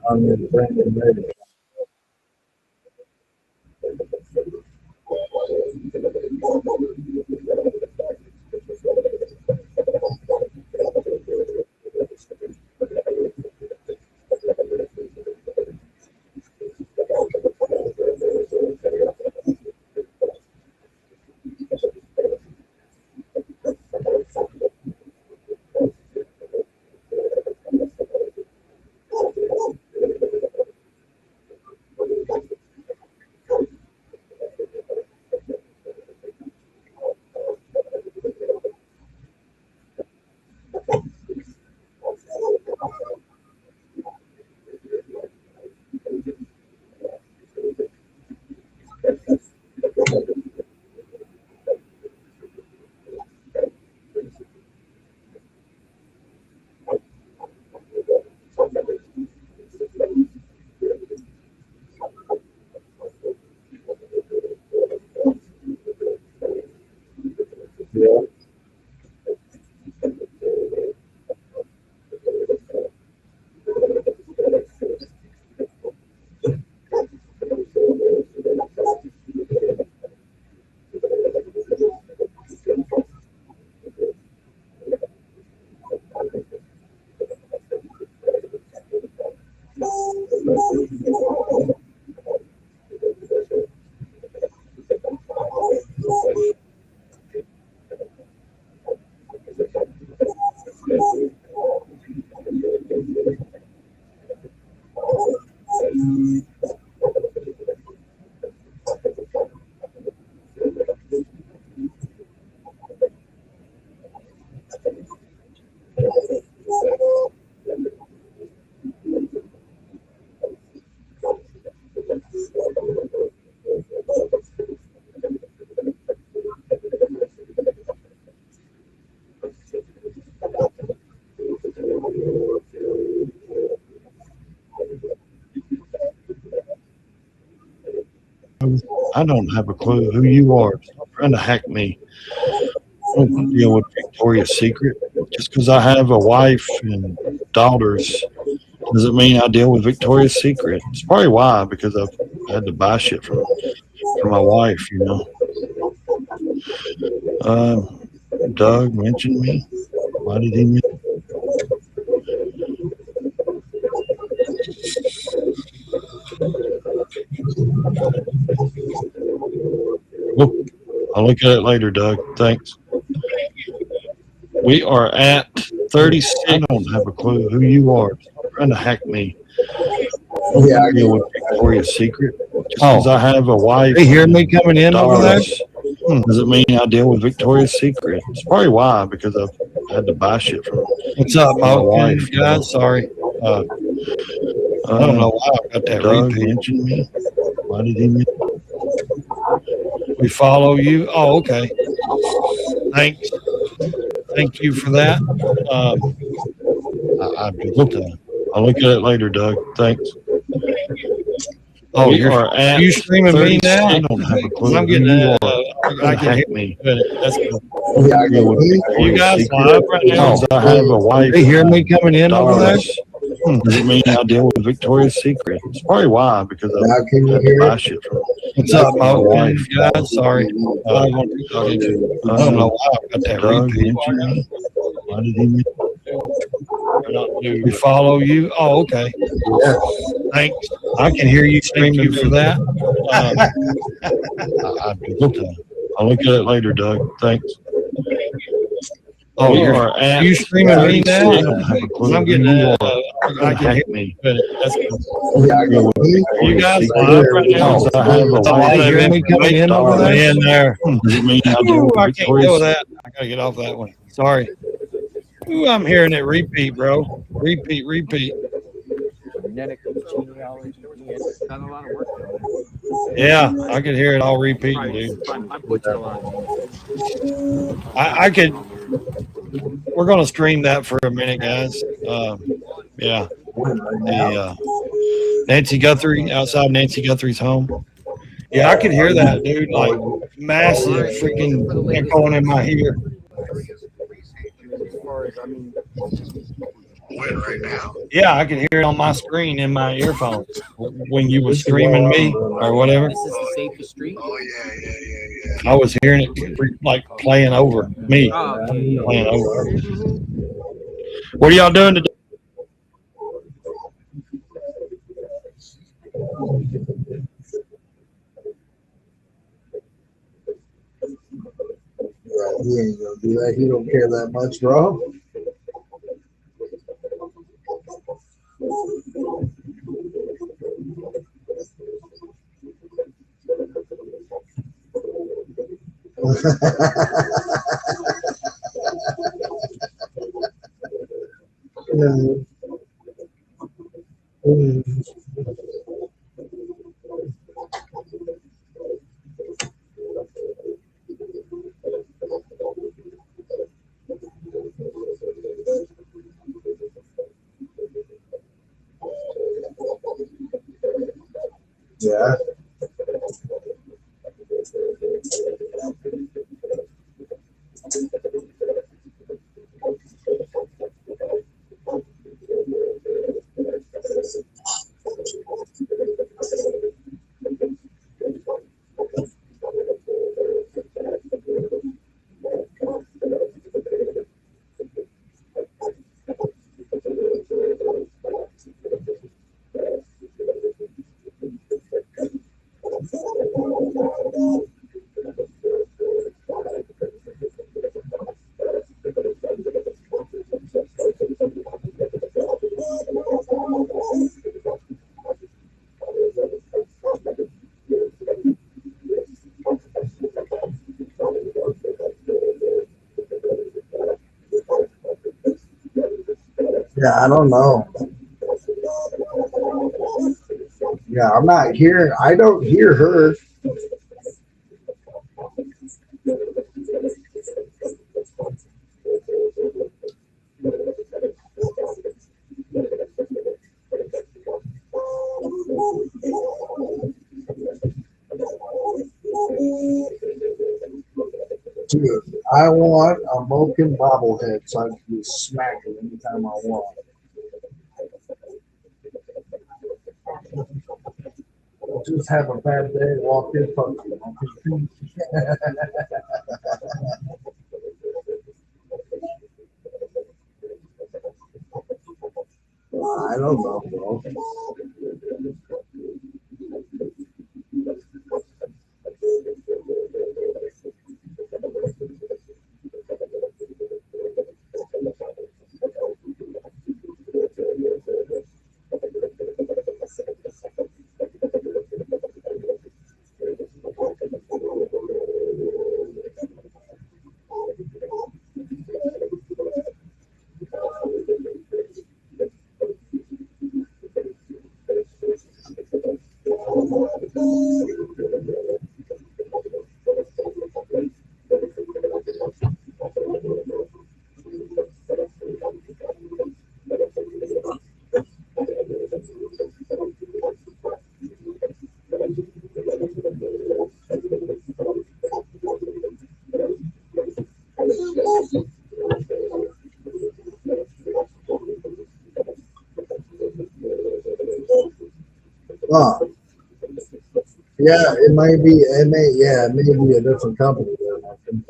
I'm Brandon Ready. Yeah. I don't have a clue who you are. Stop trying to hack me. I don't deal with Victoria's Secret. Just because I have a wife and daughters doesn't mean I deal with Victoria's Secret. It's probably why, because I've had to buy shit from my wife, you know. Doug mentioned me. Why did he mention? Oh, I'll look at it later, Doug. Thanks. We are at 36. I don't have a clue who you are. Stop trying to hack me. Yeah, I deal get with Victoria's Secret. Just because I have a wife. They hear me coming in over there? Doesn't mean I deal with Victoria's Secret. It's probably why, because I've had to buy shit from What's up, my Mo? wife. you know. Guys, sorry. Uh, I don't know why I got that Doug repeat. mentioned me. Why did he mention? We follow you. Oh, okay. Thanks. Thank you for that. I just, I'll look at it later, Doug. Thanks. Oh, We are at you streaming me 36. now? I don't have a clue I'm who getting you a are. I can hear hack me. that's good. Yeah, I Deal with can hear Victoria's You guys Secret. live right now? Because I have a wife. They hear me coming in over there? daughters. Does it mean I deal with Victoria's Secret? It's probably why, because I Now can you have to hear buy it? shit from What's up, my Mo? wife. Guys, sorry. I don't know why I got that Doug repeat. mentioned me. Why did he mention We follow you. Oh, okay. Yeah. Thanks. I can hear you. Thank you for that. I'll look at it later, Doug. Thanks. Oh, You you're are at you streaming me now? 36. I don't have a clue I'm who getting you are. I can hear Hack me. that's good. Yeah, I can Deal with hear you. You guys Victoria's live Secret. right now? Because I have a So wife. they hear me coming in over there? In there. Does it mean I deal Ooh, with I can't deal Victoria's with that. I gotta get off that one. Sorry. Ooh, I'm hearing it repeat, bro. Repeat. Yeah, I could hear it all repeating, dude. I could. We're gonna stream that for a minute, guys. Yeah. Nancy Guthrie outside Nancy Guthrie's home. Yeah, I could hear that, dude. Like massive freaking echoing in my ear. Yeah, I could hear it on my screen in my earphones when you were streaming me or whatever. This is the safest street. I was hearing it like playing over me, Oh, okay. playing over. What are y'all doing today? He ain't gonna do that. He don't care that much, bro. Yeah. Yeah, I don't know. Yeah, I'm not hearing. I don't hear her. Dude, I want a Moken bobblehead so I can just smack it anytime I want. Just have a bad day, walk in, fuck you. I don't know, bro. Ah, yeah, it may be. It may be a different company there, Martin.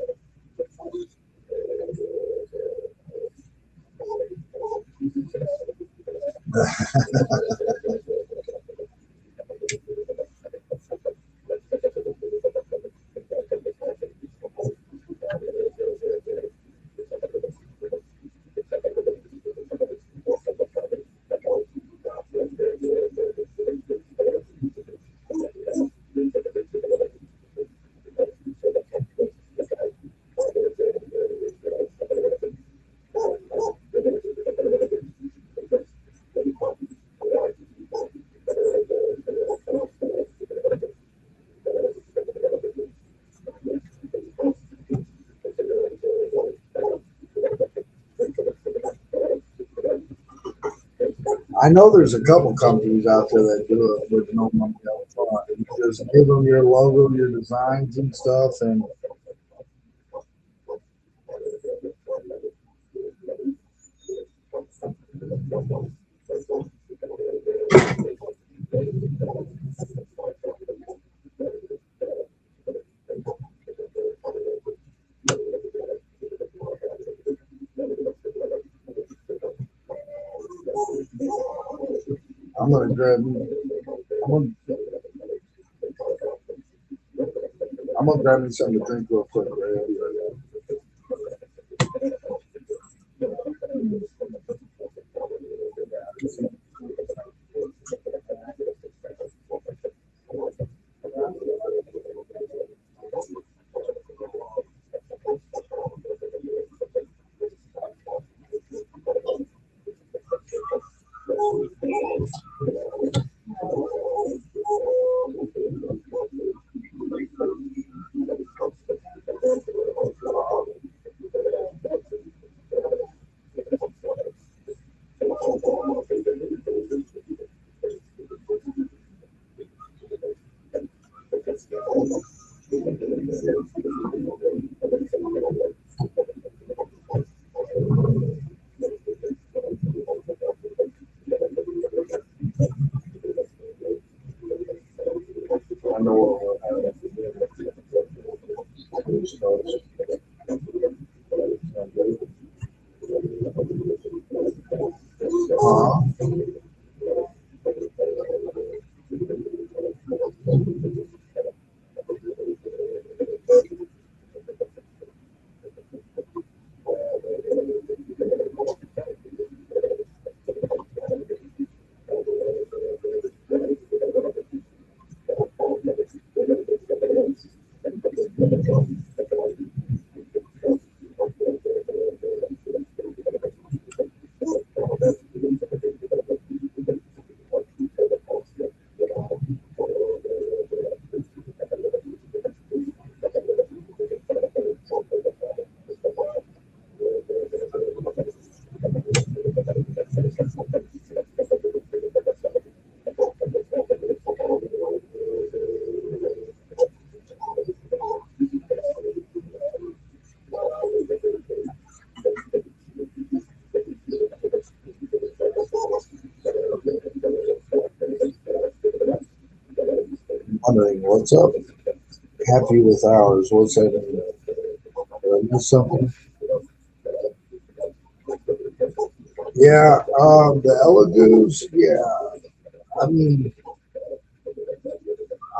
I know there's a couple companies out there that do it with no money up front. You just give them your logo, your designs and stuff, and I'm gonna grab. I'm gonna, I'm gonna grab me something to drink real quick. Right? I know what we'll have. Wondering what's up. Happy with ours. What's that? Did I miss something? Yeah, the Elegoo's. Yeah, I mean,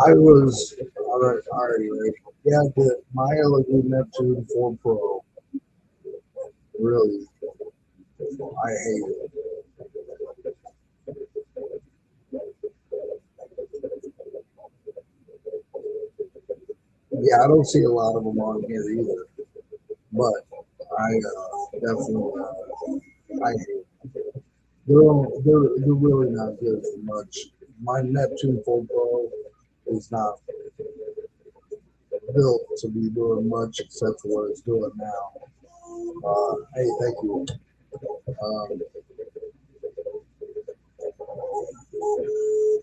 I was all right. All right. Yeah, my Elegoo Neptune 4 Pro. Really, I hate it. Yeah, I don't see a lot of them on here either. But I definitely I hate it. They're really not good for much. My Neptune 4 Pro is not built to be doing much except for what it's doing now. Hey, thank you.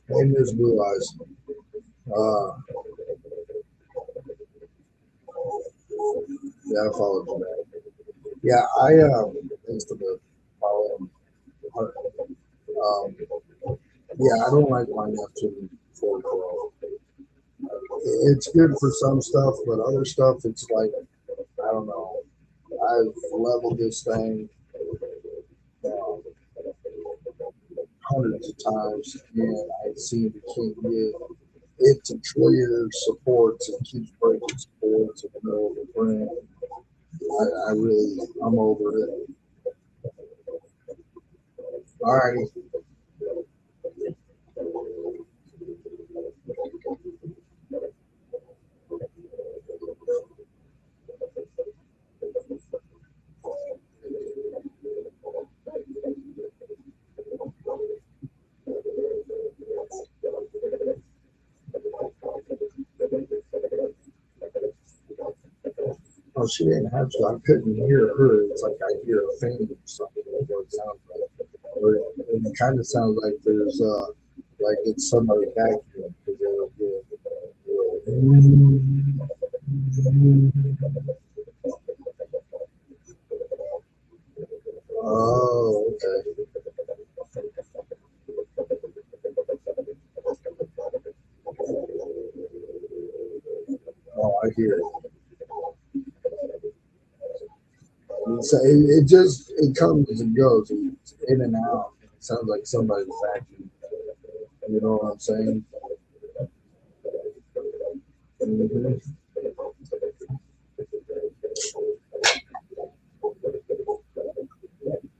Hey, Miss Blue Eyes. Yeah, I followed you back. Yeah, I used to follow him. Yeah, I don't like my Neptune 412. It's good for some stuff, but other stuff, it's like, I don't know. I've leveled this thing um, hundreds of times, and I seem to can't get it to clear supports and keeps breaking supports in the middle of the frame. I really, I'm over it. All right. Oh, she didn't have to. I couldn't hear her. It's like I hear a fan or something. That's what it sounds like. And it kind of sounds like there's like it's somebody vacuuming because it'll do Oh, okay. Oh, I hear it. It just it comes and goes. It's in and out. It sounds like somebody's vacuuming. You know what I'm saying? Mhm.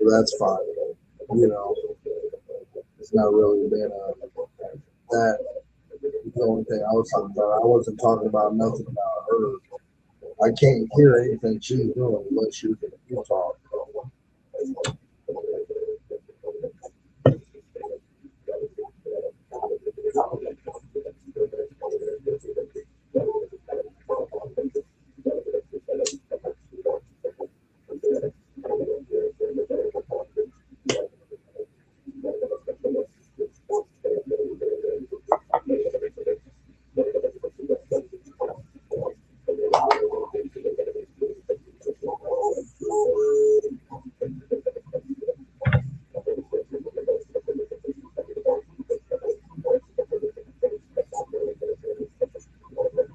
That's fine. You know, it's not really been that. The only thing I was talking about. I wasn't talking about nothing about her. I can't hear anything she's doing unless you talk.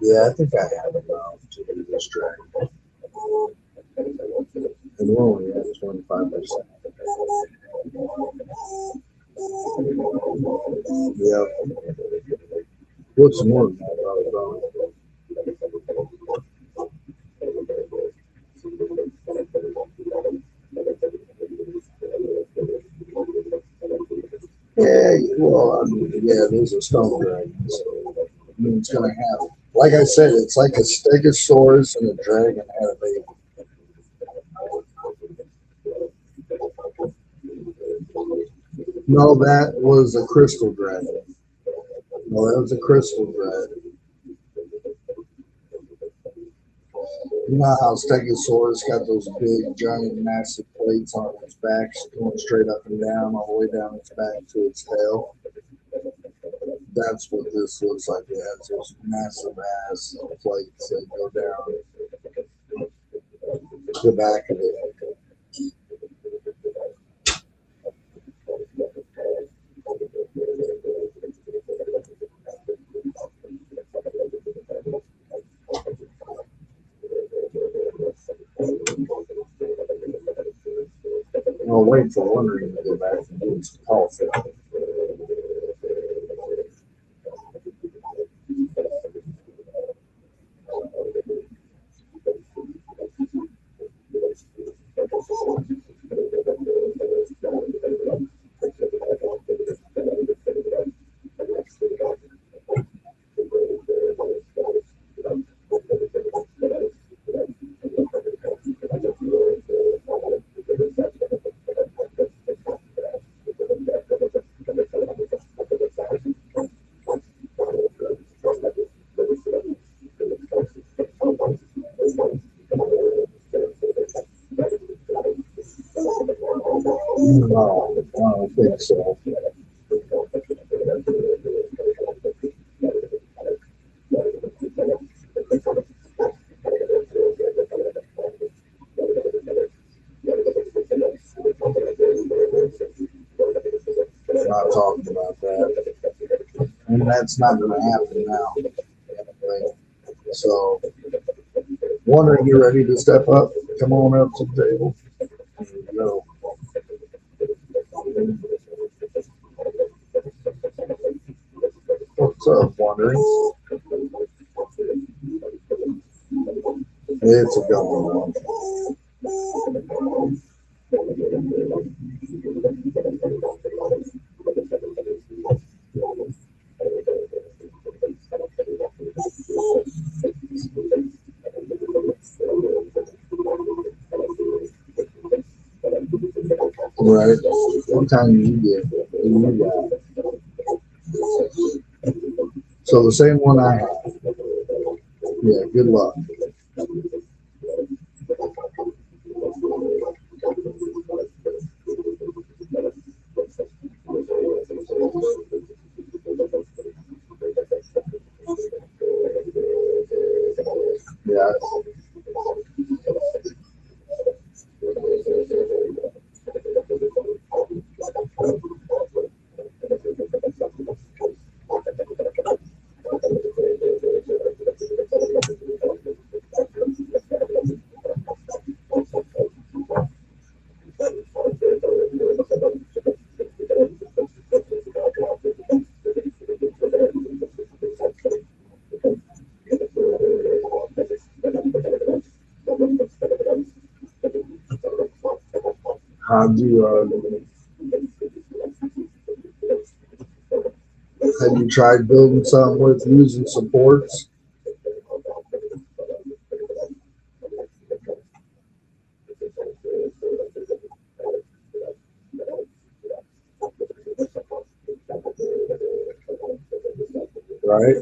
Yeah, I think I have enough to do this track. And we're only at 25%. Yep. What's more than that, bro? Yeah, well, I mean, yeah, there's a stone dragon, so I mean, it's gonna have. Like I said, it's like a stegosaurus and a dragon had a baby. No, that was a crystal dragon. No, that was a crystal dragon. You know how Stegosaurus got those big, giant, massive plates on its back, going straight up and down, all the way down its back to its tail? That's what this looks like. It has those massive ass plates that go down the back of it. I'll wait for Wondering to go back and do some coffee. No, I don't think so. not talking about that. And that's not going to happen now. Anyway. So, wondering, you ready to step up? Come on up to the table. There you go. What's up, wondering? It's a going on. Right. What time do you get? You got? So the same one I have. Yeah, good luck. Yeah. How'd you, have you tried building something with using supports? Right?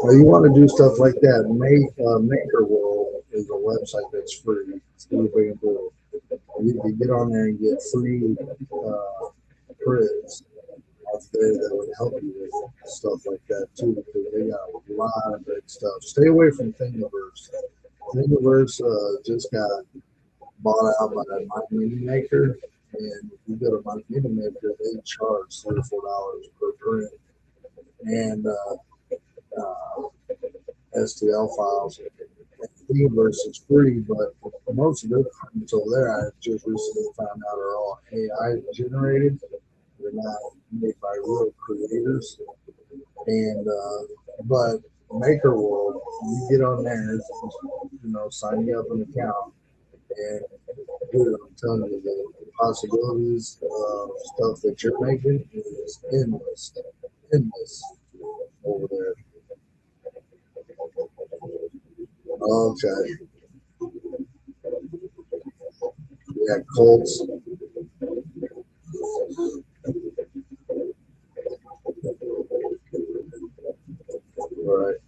Well, you want to do stuff like that. MakerWorld is a website that's free. It's really cool. You can get on there and get free grids off there that would help you with stuff like that too, because they got a lot of great stuff. Stay away from Thingiverse. Thingiverse just got bought out by My Mini Maker, and if you go to My Mini Maker, they charge $34 per print. And STL files. Thingiverse is free, but most of their prints over there, I just recently found out, are all AI generated. They're not made by real creators. And but MakerWorld, you get on there, sign you up an account, and dude, I'm telling you, the possibilities of stuff that you're making is endless over there. Okay. Yeah, Colts. Right.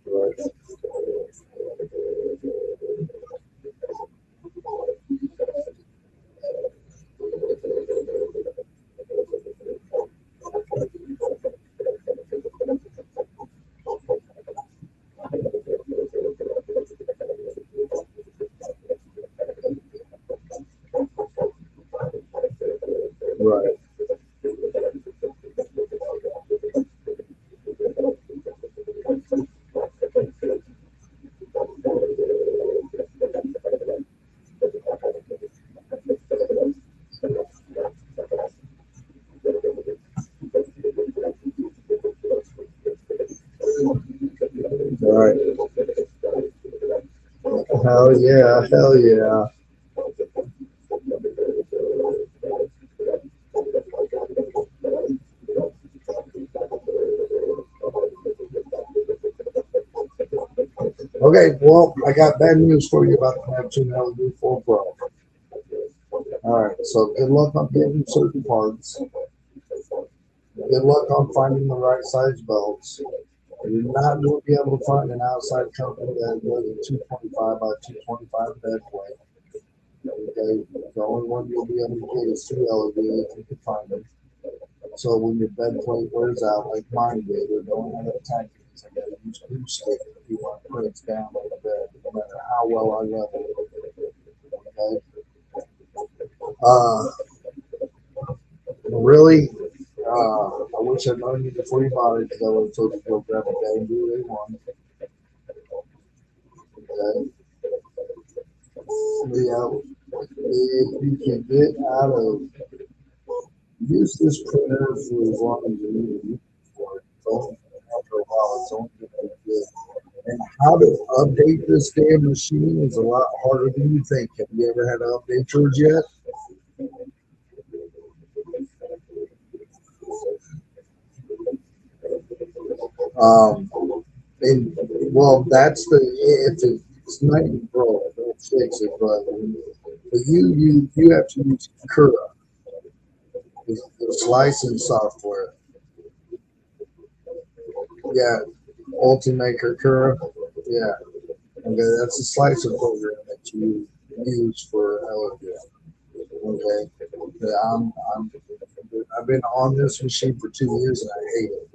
Right. Right. Right. Hell yeah. Hell yeah. Okay, well, I got bad news for you about the Neptune LED 4 Pro. All right, so good luck on getting certain parts. Good luck on finding the right size belts. You're not going to be able to find an outside company that does a 225 by 225 bed plate. Okay, the only one you'll be able to get is 3 LED if you can find them. So when your bed plate wears out, like mine did, or don't have a tank, I got to use glue stick if you want to put it down on the bed, no matter how well I level it. Okay. Really, I wish I'd known you before you bought it because I would have told you to go grab a Bamboo A1. Okay. Yeah, if you can get out of, use this printer for as long as you need to use it for. Don't, after a while, it's only going to be good. And how to update this damn machine is a lot harder than you think. Have you ever had to update yours yet? And well, that's the if it's not broke, don't fix it. But you have to use Cura, the slicing software. Yeah, Ultimaker Cura. Yeah, okay, that's a slicer program that you use for LED. Okay, yeah, I've been on this machine for 2 years and I hate it.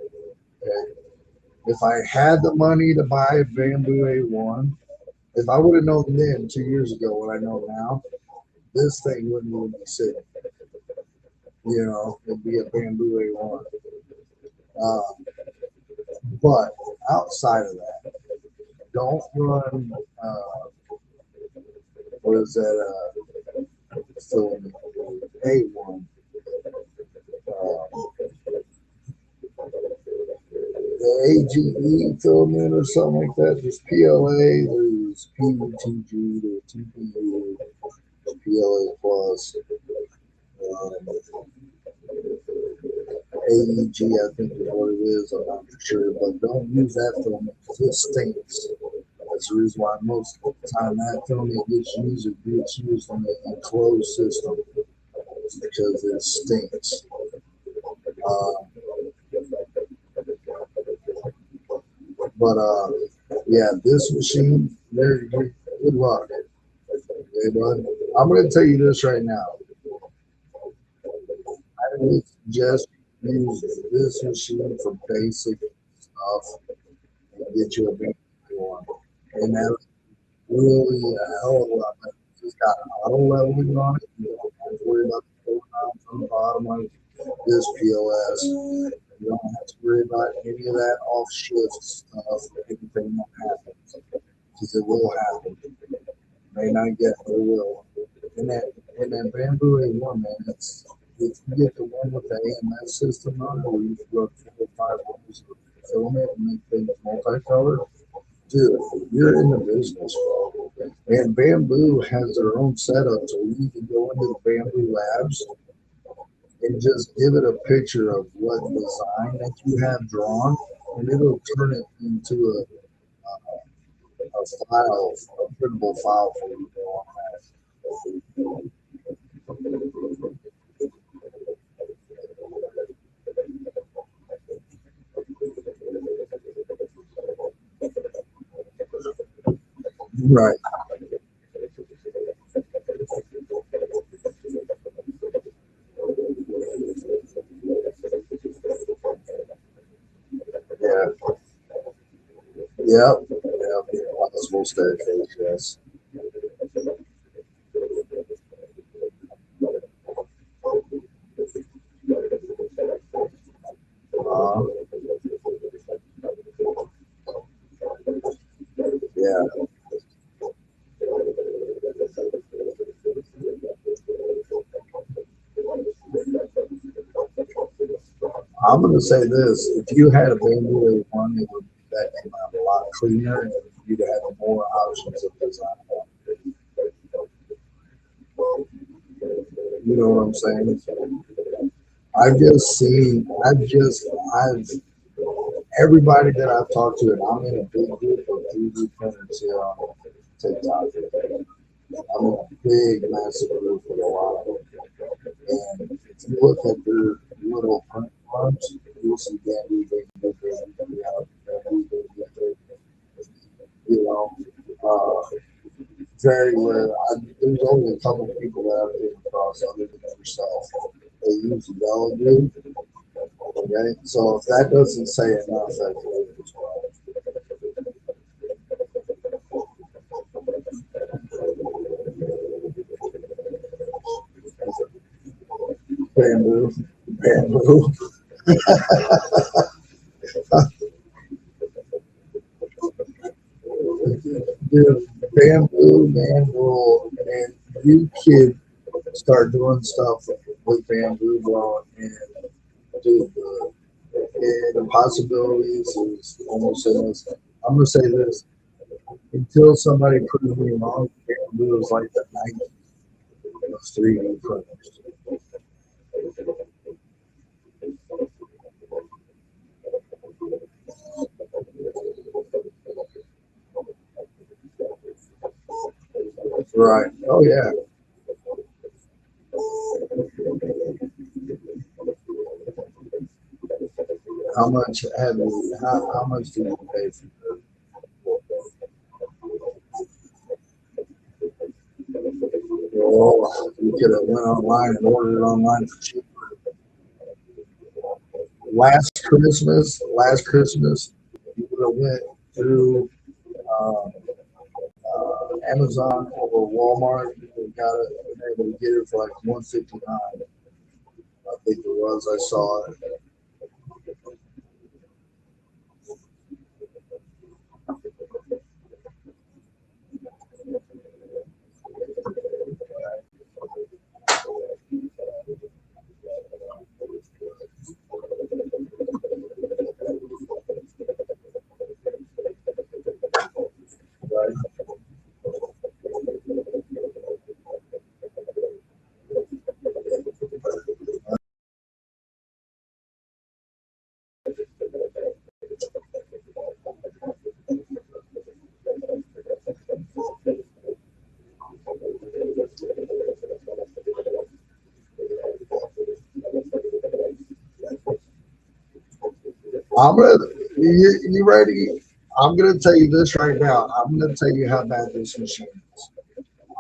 Okay. If I had the money to buy a Bamboo A1, if I would have known then 2 years ago what I know now, this thing wouldn't even be sitting. You know, it'd be a Bamboo A1. But outside of that, don't run. What is that? Filament A1. The AGE filament or something like that. There's PLA, there's PTG, there's TPU, PLA plus, AEG, I think is what it is. I'm not for sure, but don't use that filament because it stinks. That's the reason why most of the time that filament gets used in a enclosed system. It's because it stinks. But yeah, this machine, good luck. Okay, bud. I'm gonna tell you this right now. I would suggest you use this machine for basic stuff and get you a big one. And that's really a hell of a lot better. It's got auto leveling on it. You don't have to worry about the pull down from the bottom like this POS. You don't have to worry about any of that off shift stuff, anything that happens. Because it will happen. May not get, but it will. And that Bamboo A1, man, it's if you get the one with the AMS system on it, where you can run 4 or 5 rolls of filament and make things multicolored, dude, you're in the business, bro. And Bamboo has their own setup, so you can go into the Bamboo Labs and just give it a picture of what design that you have drawn, and it'll turn it into a file, a printable file for you to go on that. Right. Yeah. Yep. Yep. Possible staircase, yes. Yeah. I'm going to say this: if you had a Bamboo A1, it would that came out a lot cleaner, and you'd have more options of design. You know what I'm saying? I've everybody that I've talked to, and I'm in a big group of 3D printers here on TikTok. I'm in a big, massive group with a lot of them. And if you look at their little print farms, you'll see Bamboo, very rare. There's only a couple people that I've came across other than yourself. They use Bellevue. Okay, so if that doesn't say enough, that's good as well. Bamboo, bamboo. Dude, bamboo, mangrove, and you can start doing stuff with bamboo blowing, and dude, the possibilities is almost endless. I'm gonna say this: until somebody proves me wrong, bamboo is like the 90s of 3D printers. Right. Oh yeah. How much have you? How much do you pay for that? Oh, you could have went online and ordered it online for cheap. Last Christmas, you would have went through Amazon or Walmart. You would have got it, been able to get it for like 159. I think it was. I saw it. Right. I'm gonna. You ready? I'm gonna tell you this right now. I'm gonna tell you how bad this machine is.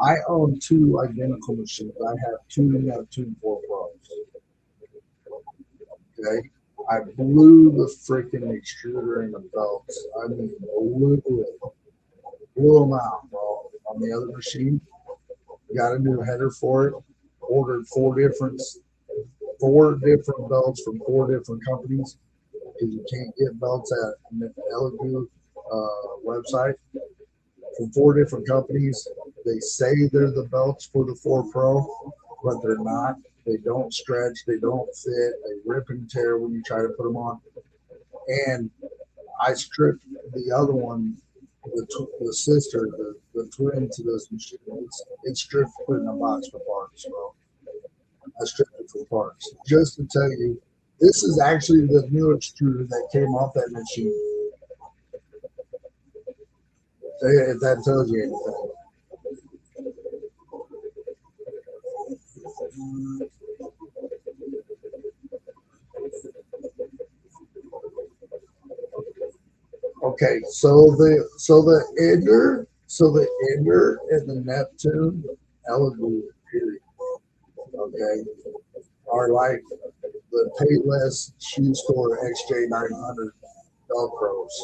I own two identical machines. I have two 4 Pros. Okay. I blew the freaking extruder in the belts. I mean, blew them out, bro. On the other machine, got a new header for it. Ordered four different belts from 4 different companies because you can't get belts at the Elegoo website from 4 different companies. They say they're the belts for the 4 Pro, but they're not. They don't stretch. They don't fit. They rip and tear when you try to put them on. And I stripped the other one, the sister, the twin to this machine. It's stripped, put in a box for parts, bro. I stripped it for parts. Just to tell you, this is actually the new extruder that came off that machine. If that tells you anything. Okay, so the Ender and the Neptune Elegoo period, okay, are like the Payless Shoe Store XJ900 Velcros,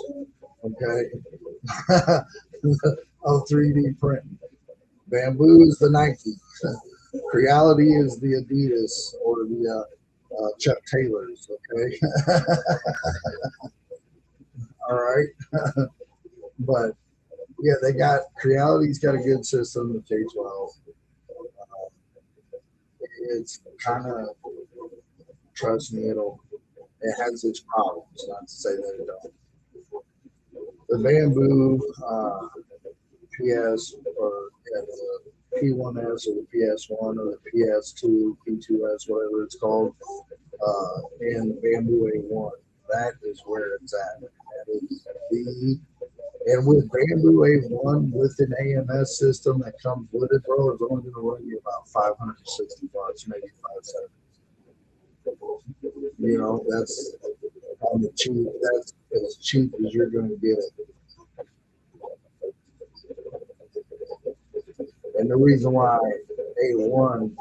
okay, of 3D printing. Bamboo is the Nike. Creality is the Adidas or the Chuck Taylors, okay? All right. But yeah, they got Creality's got a good system, the K12. It's kind of, trust me, it has its problems, not to say that it don't. The Bamboo PS or the P1S or the PS1 or the PS2, P2S, whatever it's called, and Bamboo A1. That is where it's at. That is and with Bamboo A1 with an AMS system that comes with it, bro, it's only going to run you about $560, maybe $570. You know, that's on the cheap. That's as cheap as you're going to get it. And the reason why A1,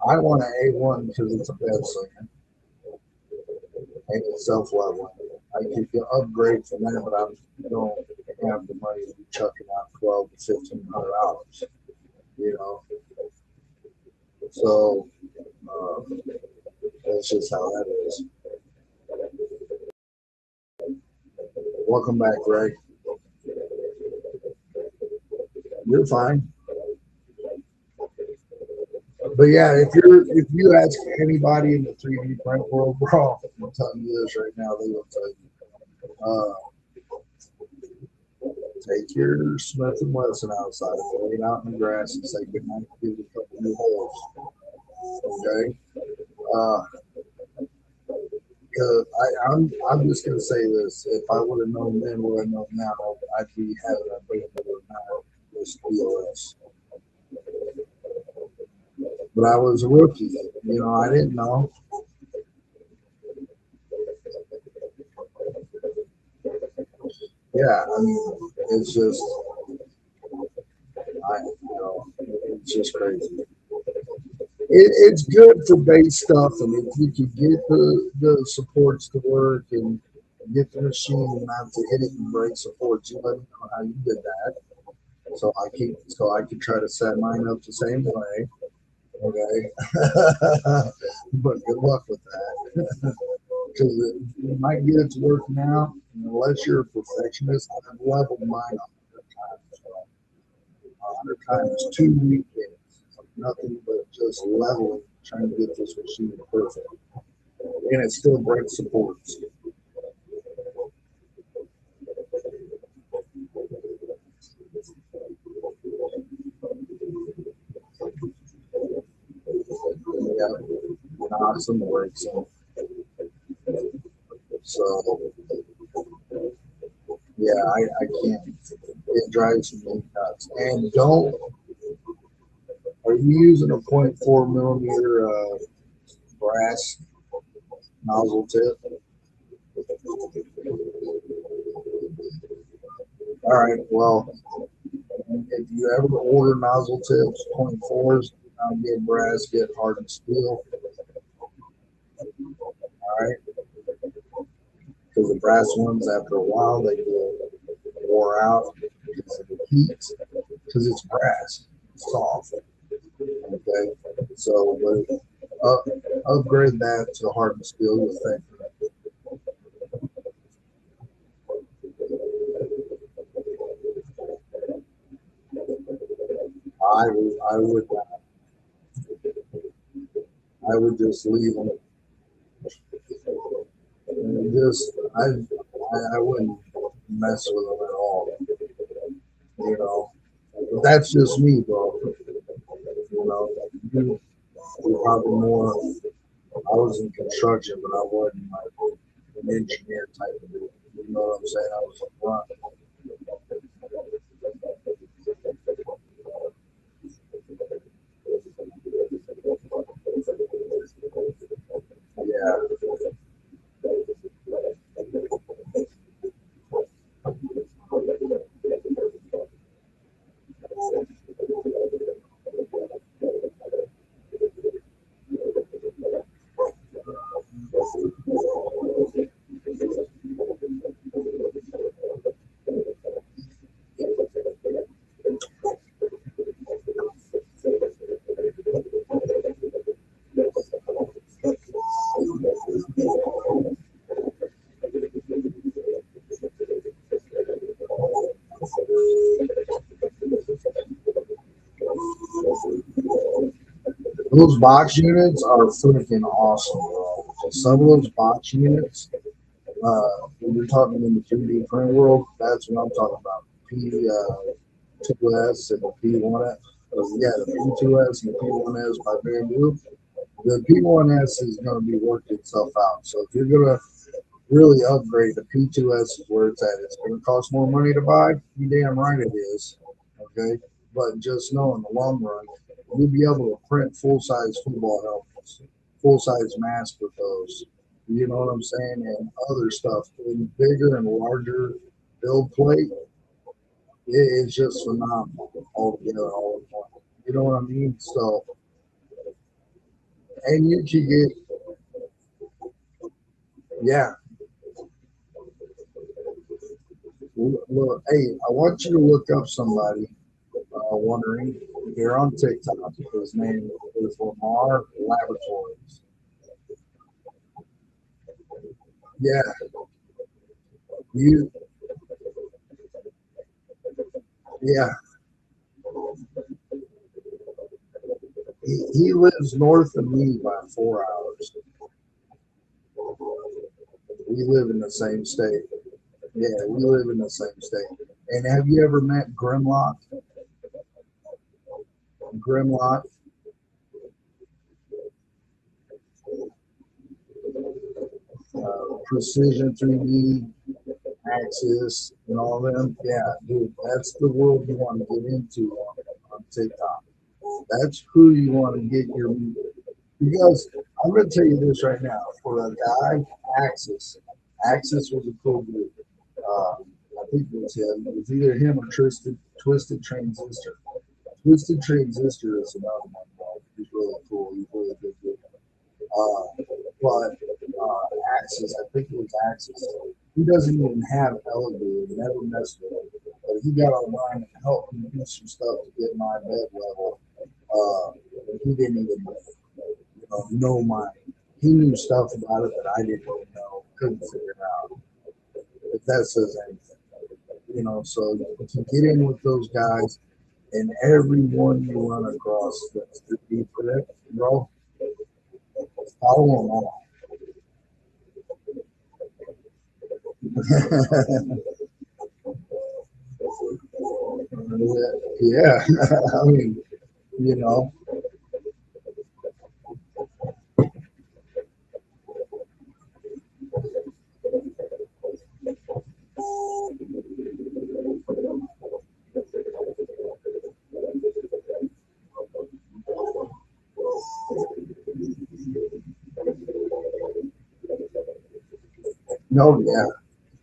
I want an A1 because it's a bed slinger and it's self-leveling. I could get upgrade from that, but I don't have the money to be chucking out $1,200 to $1,500. You know, so that's just how that is. Welcome back, Greg. You're fine. But yeah, if you ask anybody in the 3D print world, bro, I'm telling you this right now, they will tell you. Take your Smith and Wesson outside, lay it out in the grass, and say goodnight. Give it a couple new holes. Okay. I'm just gonna say this. If I would have known then what I know now, I'd be having a big now this POS. But I was a rookie. You know, I didn't know. Yeah, I mean, it's just, it's just crazy. It's good for base stuff, and if you can get the supports to work and get the machine not to hit it and break supports, you let me know how you did that. So I can try to set mine up the same way. Okay, but good luck with that. Because you might get it to work now, and unless you're a perfectionist. I've leveled mine 100 times. 100 times, 2 weekends, nothing but just leveling, trying to get this machine perfect, and it still breaks supports. Yeah, knocks and breaks them. So, yeah, I can't. It drives me nuts. And are you using a 0.4 millimeter brass nozzle tip? All right, well, if you ever order nozzle tips, 0.4s, get brass, get hardened steel. All right, because the brass ones, after a while, they get wore out because of the heat, because it's brass, it's soft. Okay, so upgrade that to hardened steel. You'll think. I would just leave them. I wouldn't mess with them at all. You know, but that's just me, bro. You know, you're probably more. I was in construction, but I wasn't like an engineer type of dude. You know what I'm saying? I was a grunt. Yeah. Those box units are freaking awesome, bro. So some of those box units, when you're talking in the 3D print world, that's what I'm talking about. P2S and the P1S. Yeah, the P2S and the P1S by Bamboo. The P1S is going to be working itself out. So if you're going to really upgrade, the P2S is where it's at. It's going to cost more money to buy. You damn right it is. Okay, but just know in the long run, you'll be able to print full-size football helmets, full-size masks with those. You know what I'm saying? And other stuff in bigger and larger build plate. It's just phenomenal. all together all in one. You know what I mean? So, and you can get, yeah. Look, hey, I want you to look up somebody wondering here on TikTok. His name is Lamar Laboratories. Yeah, you, yeah. He lives north of me by 4 hours. We live in the same state. Yeah, we live in the same state. And have you ever met Grimlock? Grimlock, Precision 3D, Axis, and all them. Yeah, dude, that's the world you want to get into on TikTok. That's who you want to get your. Because I'm going to tell you this right now. For a guy, Axis was a cool dude. I think it was him. It was either him or Twisted Transistor. Twisted Transistor is another one, bro. He's really cool. He's really good dude. But Axis, I think it was Axis. He doesn't even have Elegoo, never messed with him. But he got online and helped me do some stuff to get my bed level. He didn't even know mine. He knew stuff about it that I didn't really know, couldn't figure it out. If that says anything, so if you get in with those guys, and everyone you run across that's the deep for it, bro, follow them all. Yeah, I mean, you know. No, yeah.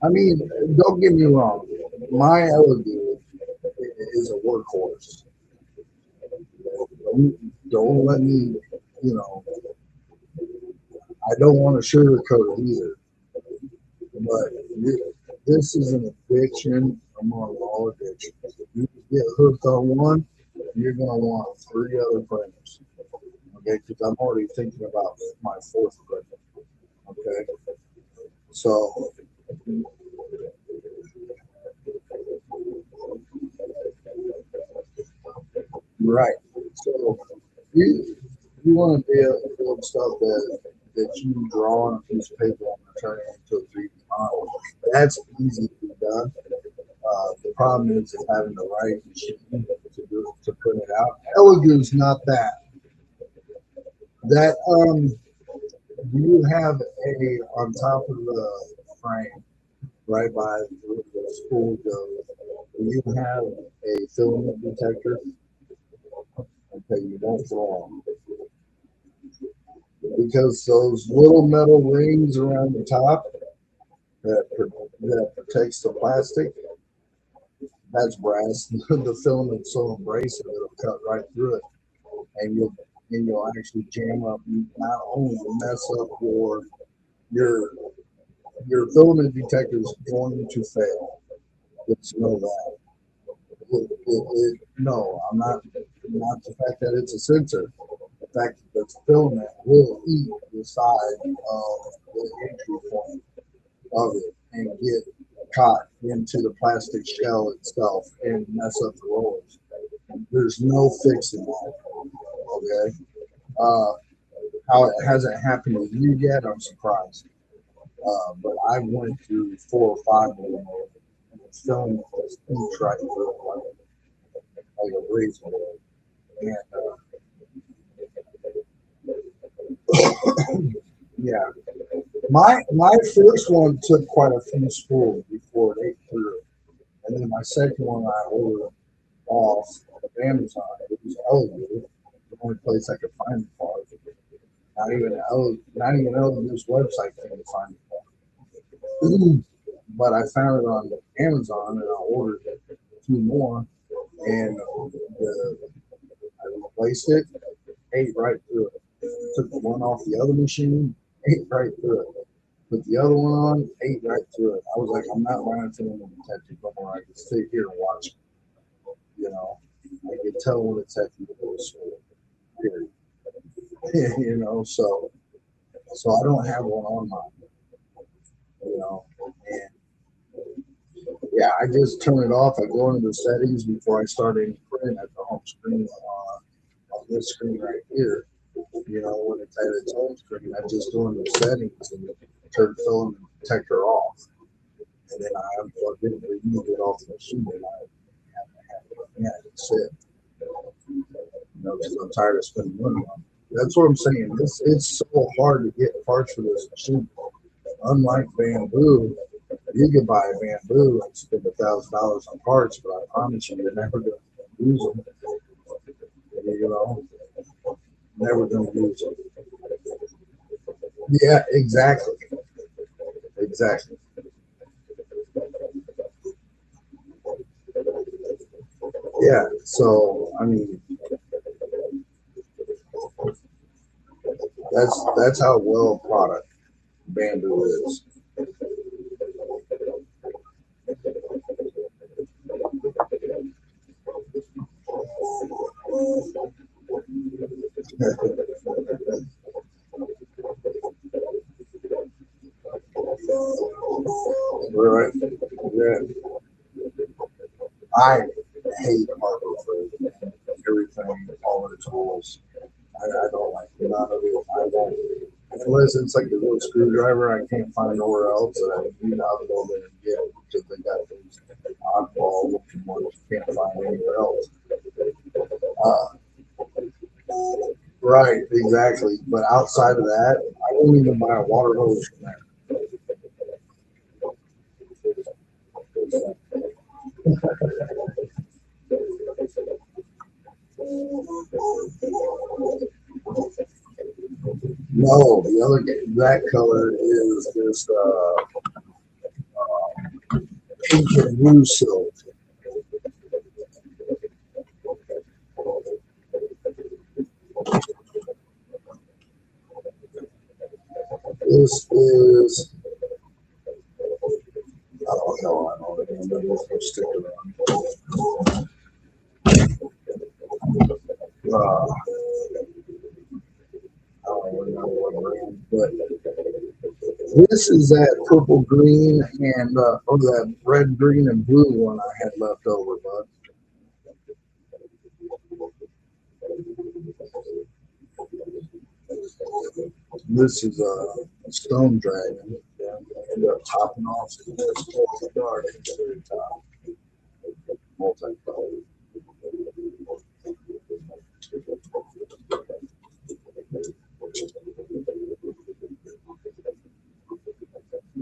I mean, don't get me wrong. My Elegoo is a workhorse. Don't let me, I don't want to sugarcoat it either. But this is an addiction among all addictions. If you get hooked on one, you're going to want 3 other printers. Okay, because I'm already thinking about my 4th printer. Okay, so right. So you want to be able to build stuff that you draw on a piece of paper and turn it into a 3D model. That's easy to be done. The problem is having the right machine to print it out. Elegoo's not that. That do you have a on top of the frame right by the spool goes? Do you have a filament detector? Okay, you don't wrong. Because those little metal rings around the top that protects the plastic, that's brass. The filament's so abrasive it'll cut right through it, and you'll actually jam up. You not only mess up your filament detector is going to fail. Just know that. No, I'm not the fact that it's a sensor. The fact that the filament will eat the side of the entry point of it and get caught into the plastic shell itself and mess up the rollers. There's no fixing that. Okay. How it hasn't happened to you yet, I'm surprised. But I went through 4 or 5 of them, and the film was each right through it like a razor. And yeah, my first one took quite a few spools before it ate through, and then my second one I ordered off of Amazon. It was Elegoo, the only place I could find the part. Not even Elegoo's website couldn't find it. But I found it on Amazon and I ordered 2 more, and I replaced it, ate right through it. Took the one off the other machine, ate right through it. Put the other one on, ate right through it. I was like, I'm not running to the detective no more. I can sit here and watch it. You know, I can tell when it's detective goes period. You know, so I don't have one on mine. You know, and yeah, I just turn it off. I go into the settings before I start any print at the home screen on this screen right here. You know, when it's at its home screen, I just go into the settings and turn film and protector off. And then I unplug it and remove it off the machine. And I that's it. You know, because I'm tired of spending money on it. That's what I'm saying. It's so hard to get parts for this machine. Unlike Bamboo, you can buy a Bamboo and spend $1,000 on parts, but I promise you, you're never going to use them. You know, never going to use them. Yeah, exactly. Exactly. Yeah, so I mean, that's how well product Bamboo is. Right. Yeah. I hate Harbor Freight. Everything, all the tools. I don't like none of it. I won't. Unless it's like a little screwdriver I can't find nowhere else that I need, I'll go there and get it because they got those oddball looking ones you can't find anywhere else. Right, exactly. But outside of that, I won't even buy a water hose from there. No, the other that color is this pink and blue silk. This is I don't know. I don't remember. There's no sticker on. I don't remember what brand, but this is that purple, green, and or that red, green, and blue one I had left over, bud. This is a stone dragon. I ended up topping off this multi-dark at the very top. Multi-colored.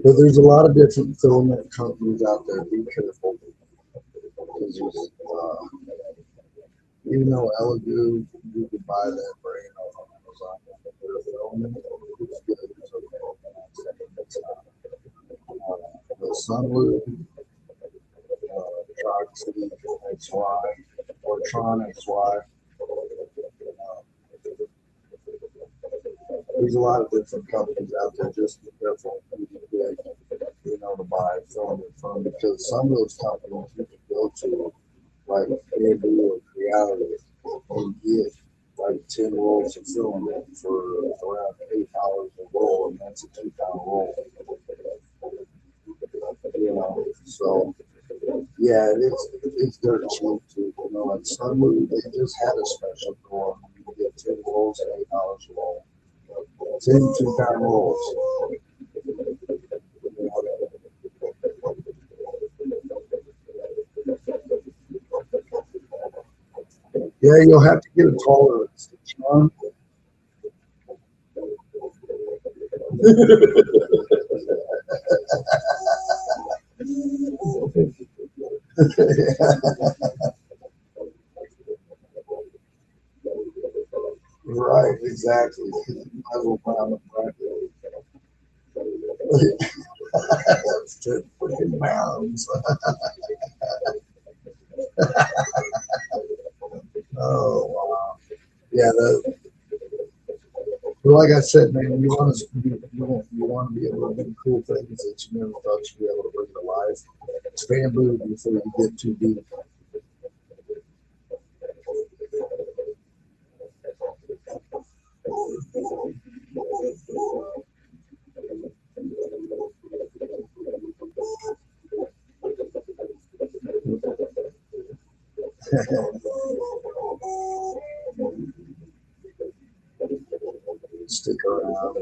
But there's a lot of different filament companies out there. Be careful. Because there's, even though Elegoo, you can buy that brand on Amazon. Their filament is good. It's okay. It's not. The Sunloop, Troxy XY, or Tron XY. There's a lot of different companies out there. Just be careful who you get, you know, to buy filament from, because some of those companies you can go to, like Bamboo or Creality, and get like 10 rolls of filament for around $8 a roll, and that's a 2-pound roll. You know, so yeah, it's dirt cheap too. You know, like Sunloop, they just had a special for them. You can get 10 rolls at $8 a roll. 10 2-pound rolls. Yeah, you'll have to get a tolerance, Sean. Right, exactly. Might as well buy on the bracket. That's 10 freaking pounds. like I said, man, you want to be able to do cool things that you never thought you'd be able to bring to life. It's bamboo before you get too deep. Stick around.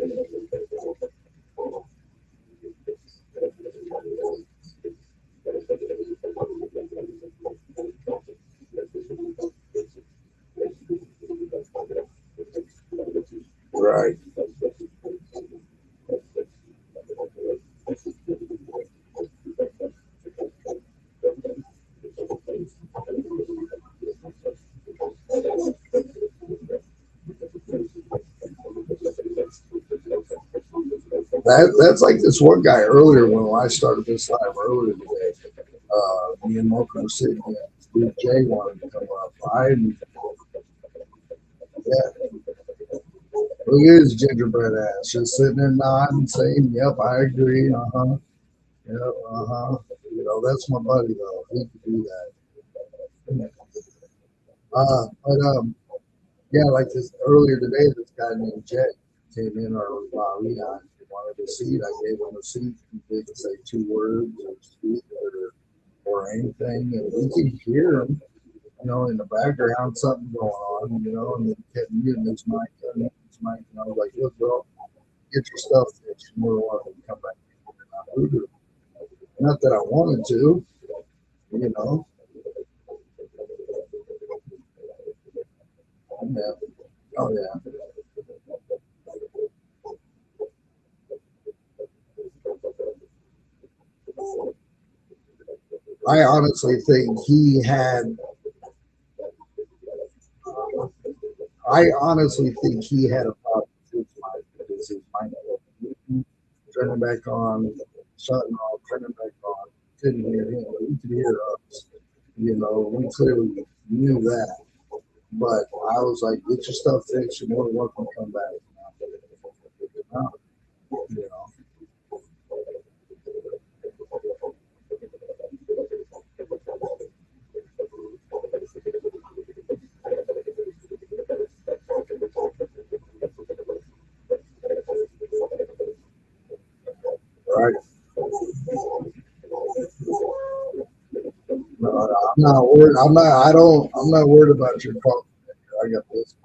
Right. That's like this one guy earlier when I started this live earlier today. Me and Marco were sitting here. Steve J wanted to come up. Look at his gingerbread ass just sitting there nodding, saying, "Yep, I agree. Uh huh. Yep. Uh huh." You know, that's my buddy though. He could do that. Yeah, like this earlier today, this guy named Jet came in our Leon. He wanted a seat. I gave him a seat. He didn't say 2 words or speak or anything, and we could hear him, you know, in the background, something going on, you know, and then kept muting his mic, and I was like, "Look, bro, get your stuff fixed. You're more than welcome to come back." Not that I wanted to, you know. Yeah. Oh yeah. I honestly think he had. I honestly think he had a problem with his mic because his mic turning back on, shutting off, turning back on. Couldn't hear him, but he could hear us. You know, we clearly knew that. But I was like, "Get your stuff fixed. You're more than welcome to come back." You know. Right. No, I'm not worried. I'm not worried about your call. I got this.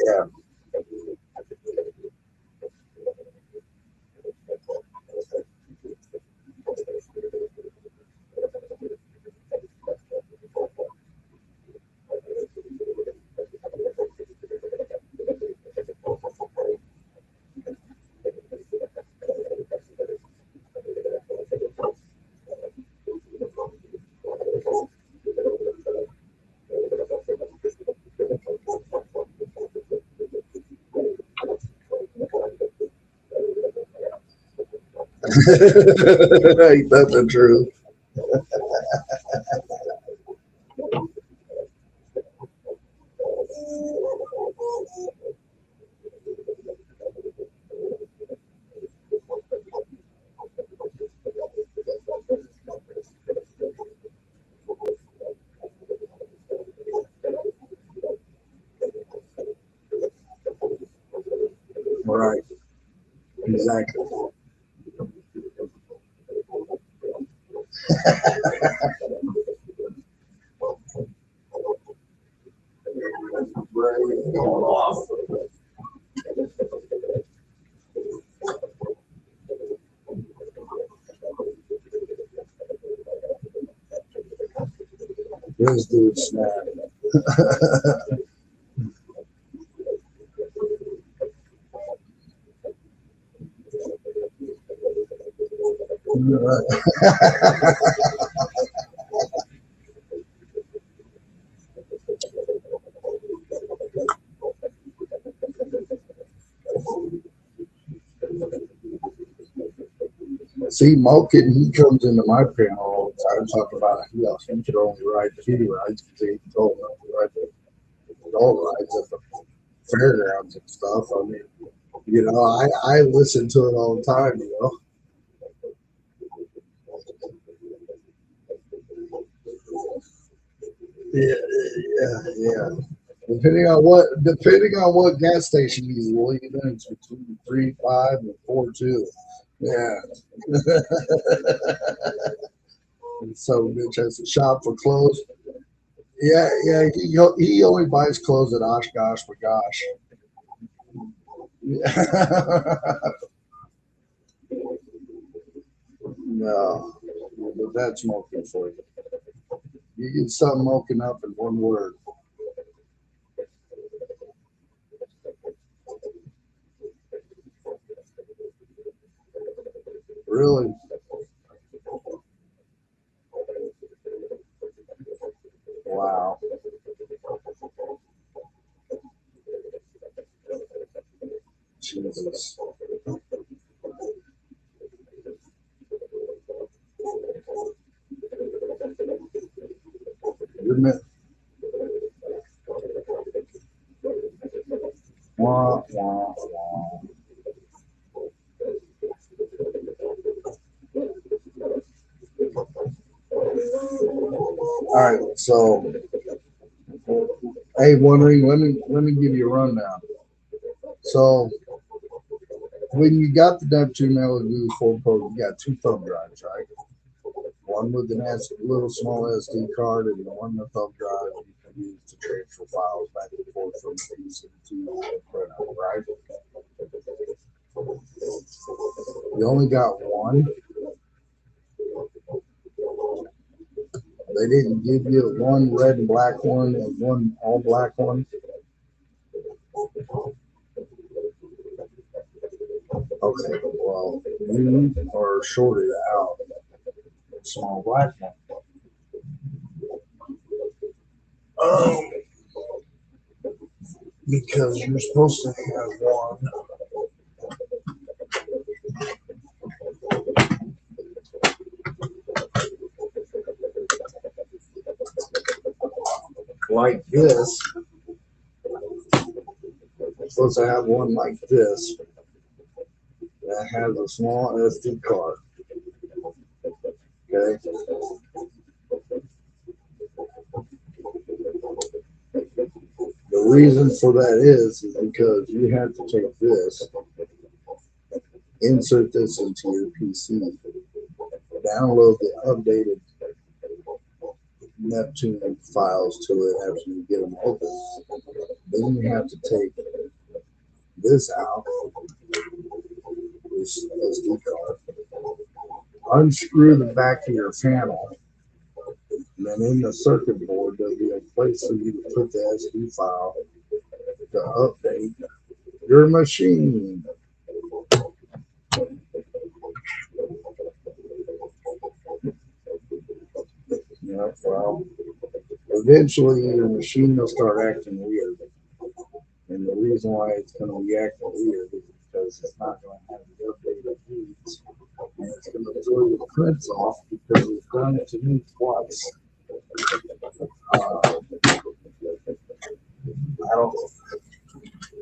Yeah. Ain't that the truth? Right. Exactly. Right. Going off. This dude snapped. See, Malkin, he comes into my panel all the time talking about he could only ride kiddie rides because he told him to ride the adult rides at the fairgrounds and stuff. I mean, I listen to it all the time, Yeah. Depending on what gas station you will, it's between 3.5 and 4.2. Yeah. And so bitch has a shop for clothes. Yeah. He only buys clothes at Oshkosh for gosh. No, but that's smoking for you. You get something smoking up in one word. Really? Wow. Jesus. You're meant. Wah, wah, wah. All right, so hey, wondering, let me give you a rundown. So when you got the Neptune LED 4 Pro, you got two thumb drives, right? One with an little small SD card, and the one with thumb drive you can use to transfer files back and forth from the PC to the printer, right? You only got one. They didn't give you one red and black one and one all black one. Okay, well, you are shorted out a small black one. Because you're supposed to have one. Like this. You're supposed to have one like this that has a small SD card. Okay. The reason for that is because you have to take this, insert this into your PC, download the updated Neptune files to it after you get them open. Then you have to take this out, this SD card, unscrew the back of your panel, and then in the circuit board there'll be a place for you to put the SD file to update your machine. Yeah, well, eventually your machine will start acting weird. And the reason why it's going to be acting weird is because it's not going to have the updated reads. And it's going to throw your prints off because we've done it to me twice.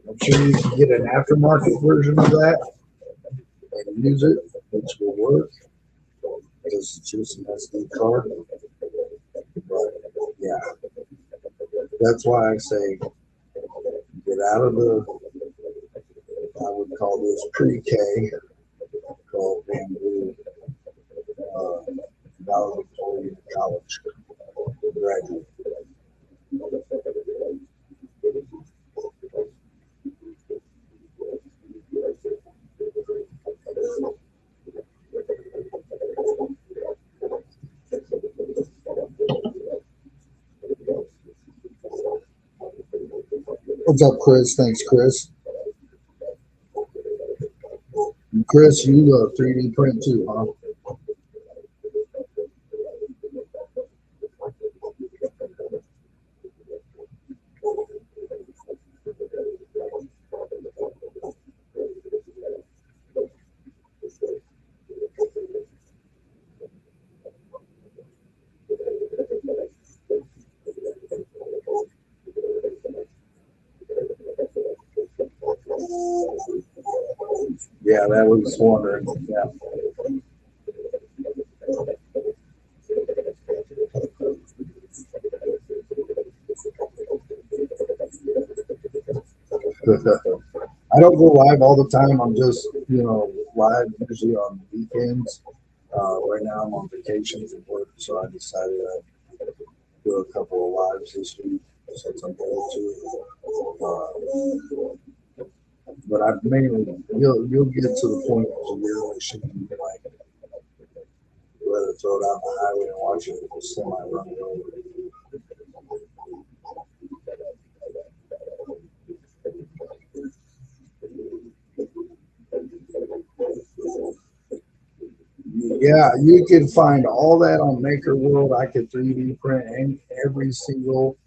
I'm sure you can get an aftermarket version of that and use it, which will work. Because it's just an SD card. But yeah, that's why I say get out of the, I would call this pre-K, called Bamboo, valedictorian college graduate. What's up, Chris? Thanks, Chris. And Chris, you 3D print too, huh? Yeah, that was wondering. Yeah. I don't go live all the time. I'm just, live usually on weekends. Right now I'm on vacation from work, so I decided to do a couple of lives this week since I'm able to. But I've mainly, you'll get to the point where you're really shooting, like, rather throw it out the highway and watch it semi run it over. Yeah, you can find all that on Maker World. I could 3D print and every single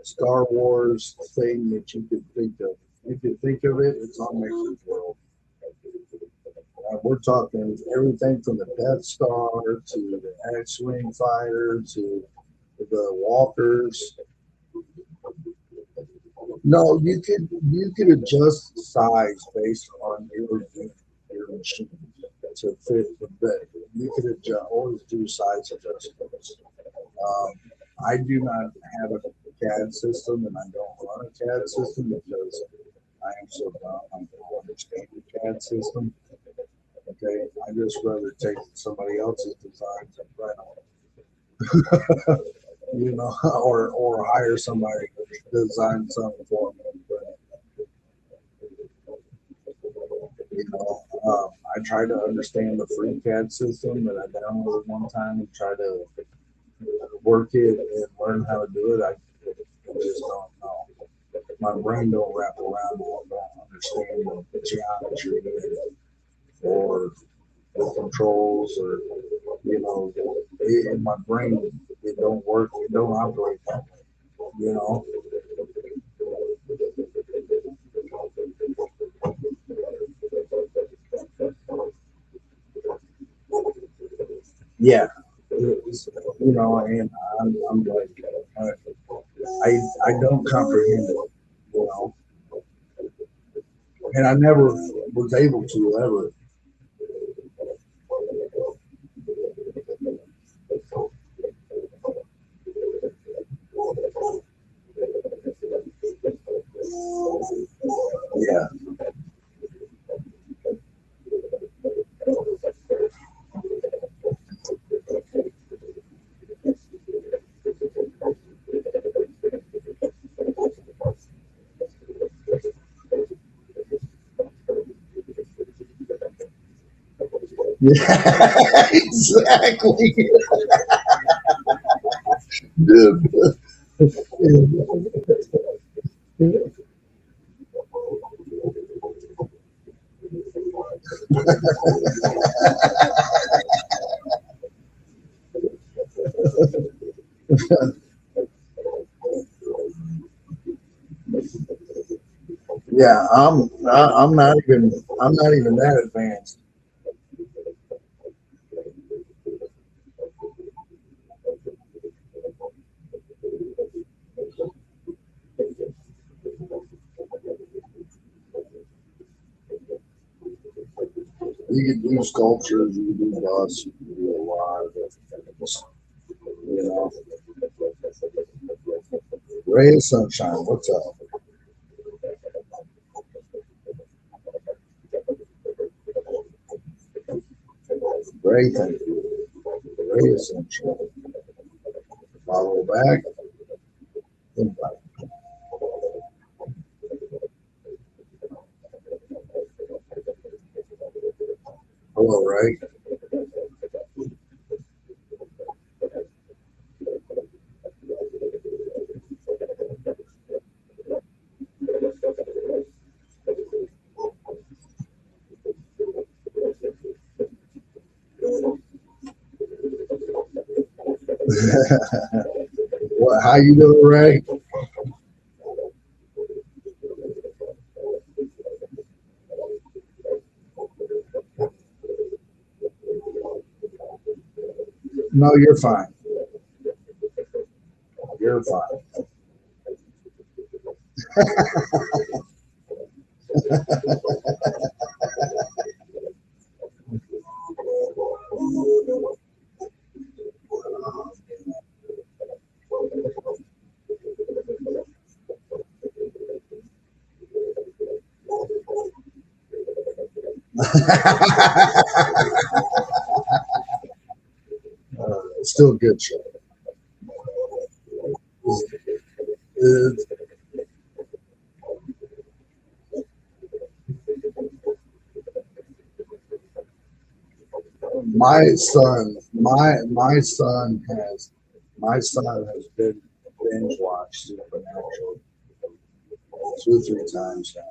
Star Wars thing that you could think of. You could think of it, it's on Maker World. We're talking everything from the Death Star to the X-Wing fighter to the walkers. No, you could adjust the size based on your machine to fit the bed. You could adjust, always do size adjustments. I do not have a CAD system, and I don't run a CAD system because I am so dumb. I don't understand the CAD system. Okay, I just rather take somebody else's designs and print them, or hire somebody to design something for me. I try to understand the FreeCAD system that I downloaded one time and try to work it and learn how to do it. I just don't know. My brain don't wrap around it. I don't understand the geometry or the controls, or in my brain it don't work. It don't operate that way. Yeah, and I'm like, I don't comprehend it, and I never was able to ever. Yeah. Yeah, exactly. Dude. Yeah, I'm not even that advanced. You can do sculptures, you can do busts, you can do a lot of different things. Ray of Sunshine, what's up? Ray, thank you. Ray of Sunshine. Follow back. Invite. Hello, Ray. How you doing, Ray? No, you're fine. You're fine. Still a good show. Uh, my son has been binge watched Supernatural 2 or 3 times now.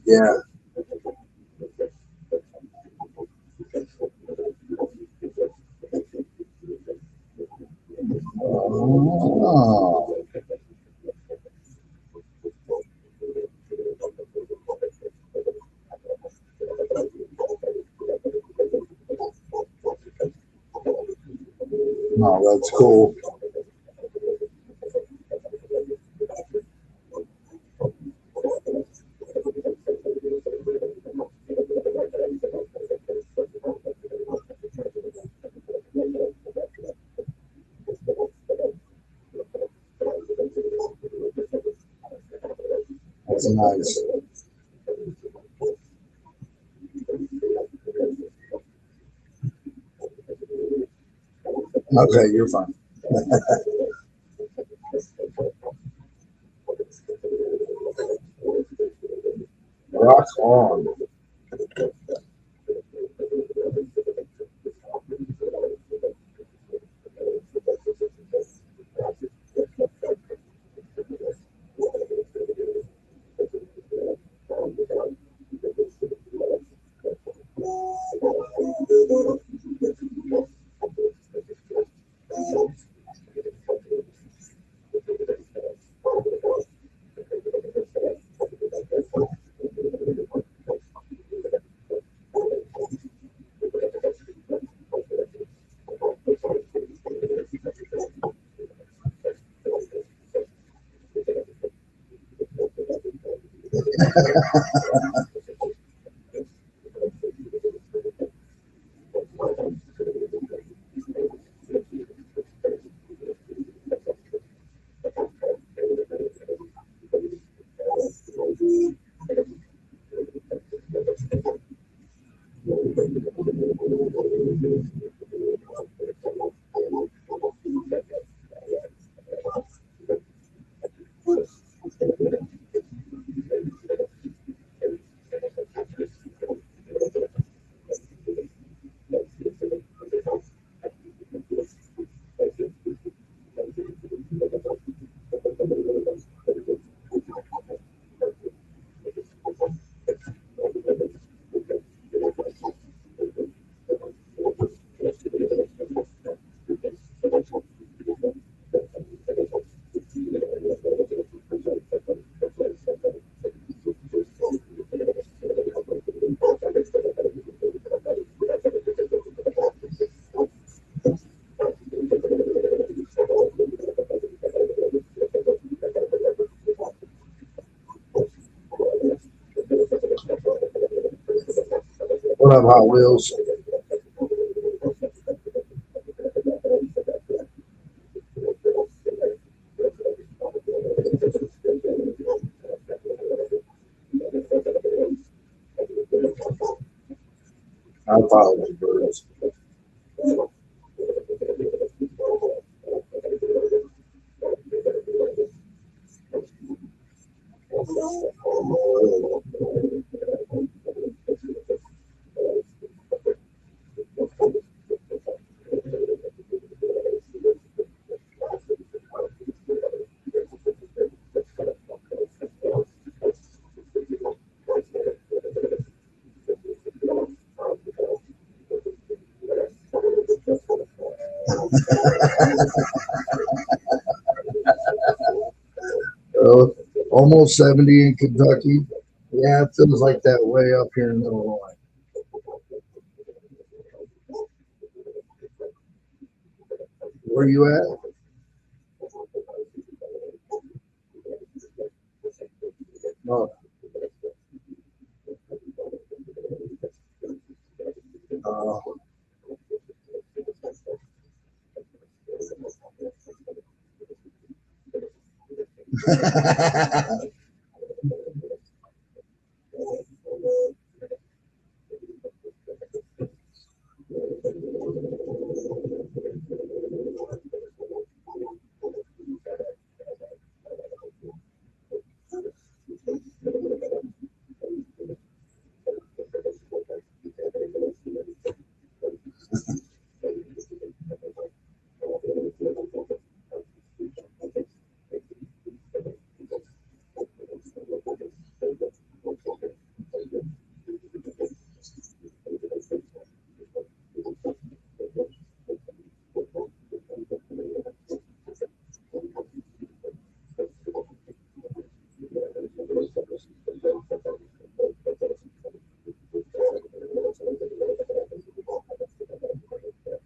Yeah. Oh. No, that's cool. That's nice. Okay, you're fine. Rock on. What up, Hot Wheels? I follow the birds. almost 70 in Kentucky. Yeah, it feels like that way up here in Illinois. Where you at? No. Uh,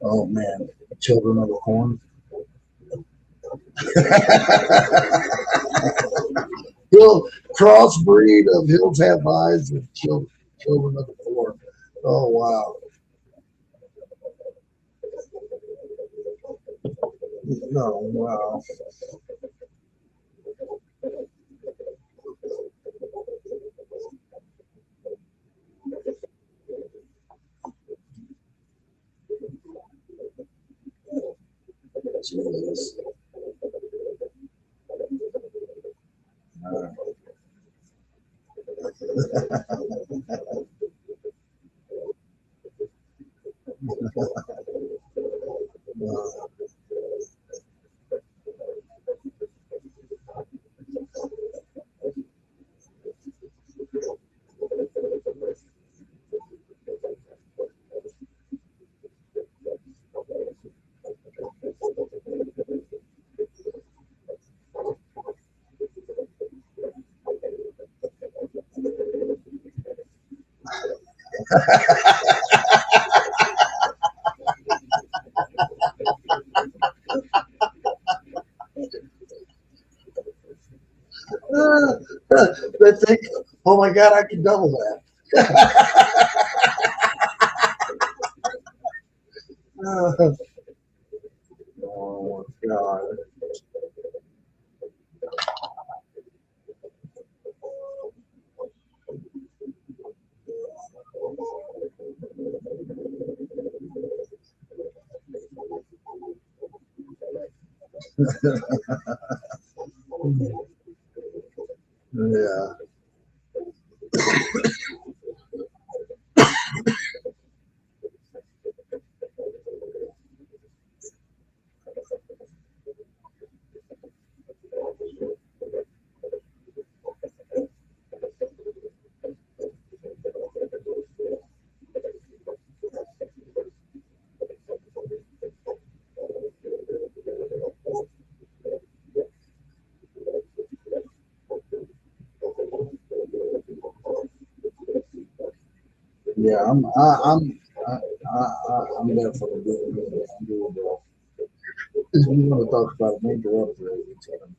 oh man, Children of the Corn. Hill crossbreed of Hills Have Eyes and Children of the Corn. Oh wow. No, wow. Jeez. They think, oh my God, I can double that. Oh God. Yeah. Yeah, I'm definitely doing. If you want to talk about a major upgrade, it's gonna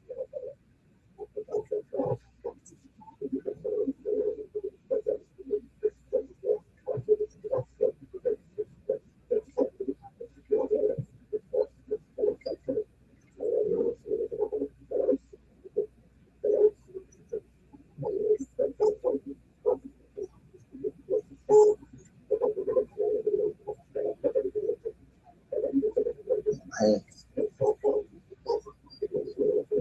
hey,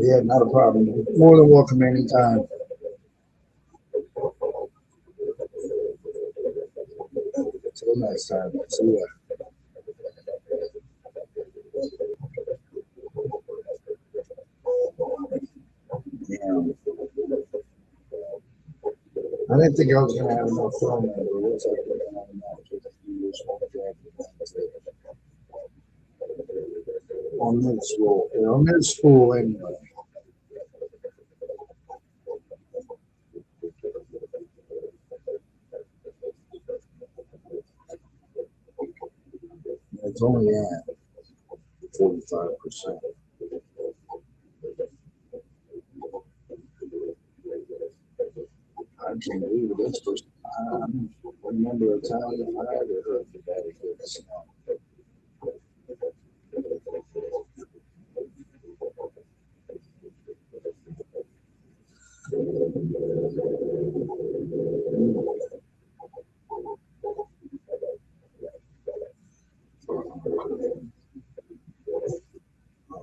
yeah, not a problem. More than welcome anytime. Till next time. See ya. Yeah. I didn't think I was gonna have enough fun, but it looks like we're gonna have enough to do this one on this spool. On this spool anyway. It's only at 45%. I can't believe it. This first time. I remember a time I ever heard the daddy good snow.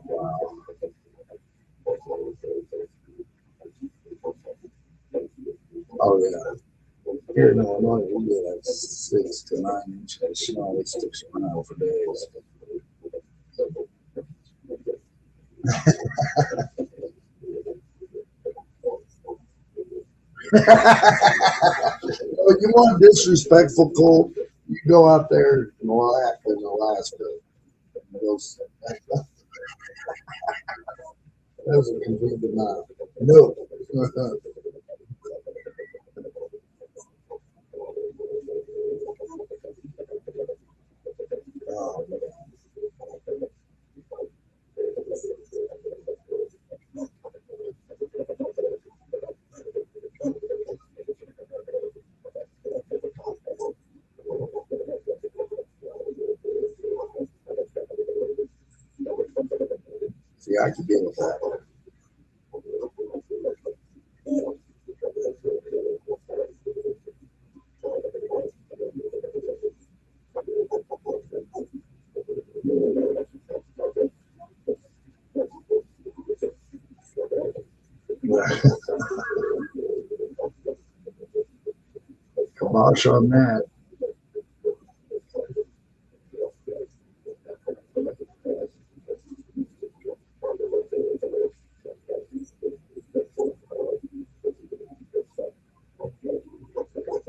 Wow. Oh yeah. Here in Illinois, we get like 6 to 9 inches of snow. It sticks around for days. Oh, you want disrespectful, Cole? You go out there in Alaska. And those, that's a complete denial. No. Oh, see, I can deal with that. Kibosh on that.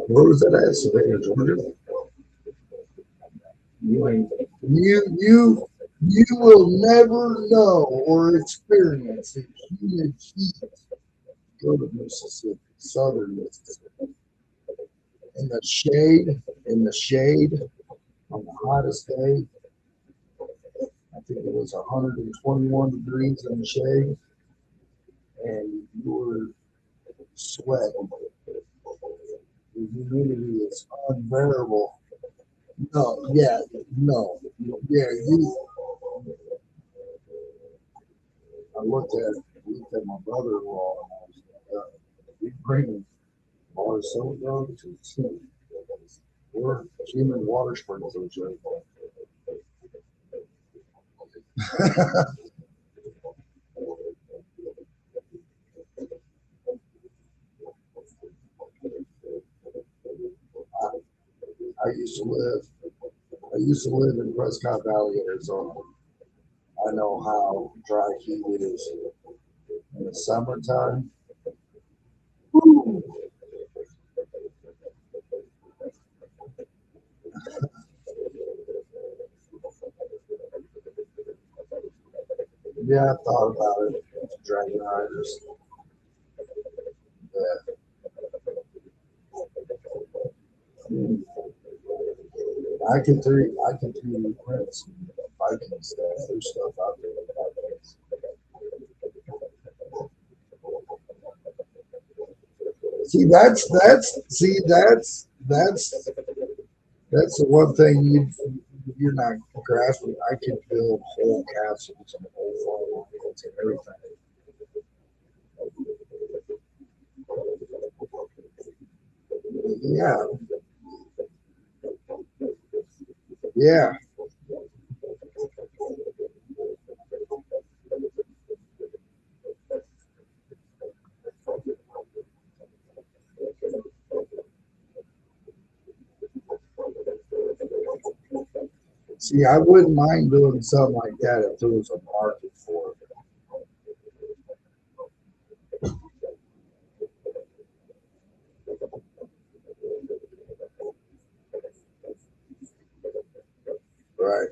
Where was that at? Savannah, Georgia? You ain't you will never know or experience the humid heat. Go to Mississippi, southern Mississippi. In the shade, on the hottest day, I think it was 121 degrees in the shade, and you were sweating. The humidity is unbearable. No, yeah, no, yeah, you. I looked at my brother-in-law and I was like, we bring him water so down to tea. We're human water sprinklers right now. I used to live in Prescott Valley, Arizona. I know how dry heat is in the summertime. Yeah, I thought about it. Dragon riders. Yeah. I can print some Viking stuff. There's stuff out there with Vikings. That's the one thing you're not grasping. I can build whole castles and whole farms and everything. Yeah, yeah. See, I wouldn't mind doing something like that if there was a market for it. Right.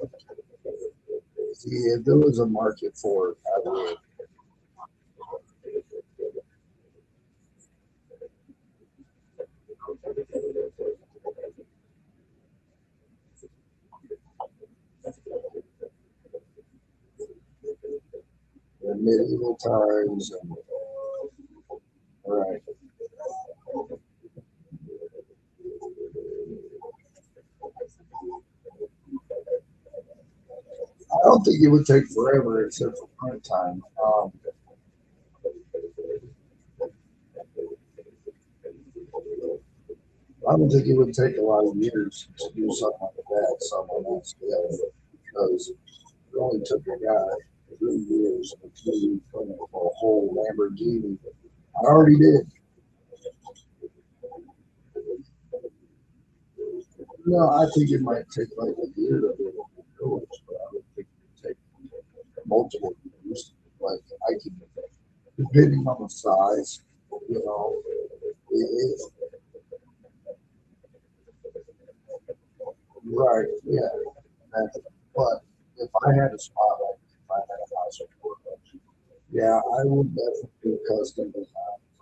See, if there was a market for it, I would. single tires and right. I don't think it would take forever except for print time. I don't think it would take a lot of years to do something like that, something on that scale, because it only took a guy 3 years to put a whole Lamborghini. I already did. No, I think it might take like a year to do it, but I would think it would take multiple years. Like I can, depending on the size, you know, it, right, yeah. That, but if I had a spot, like if I had a house or whatever, yeah, I would definitely do custom designs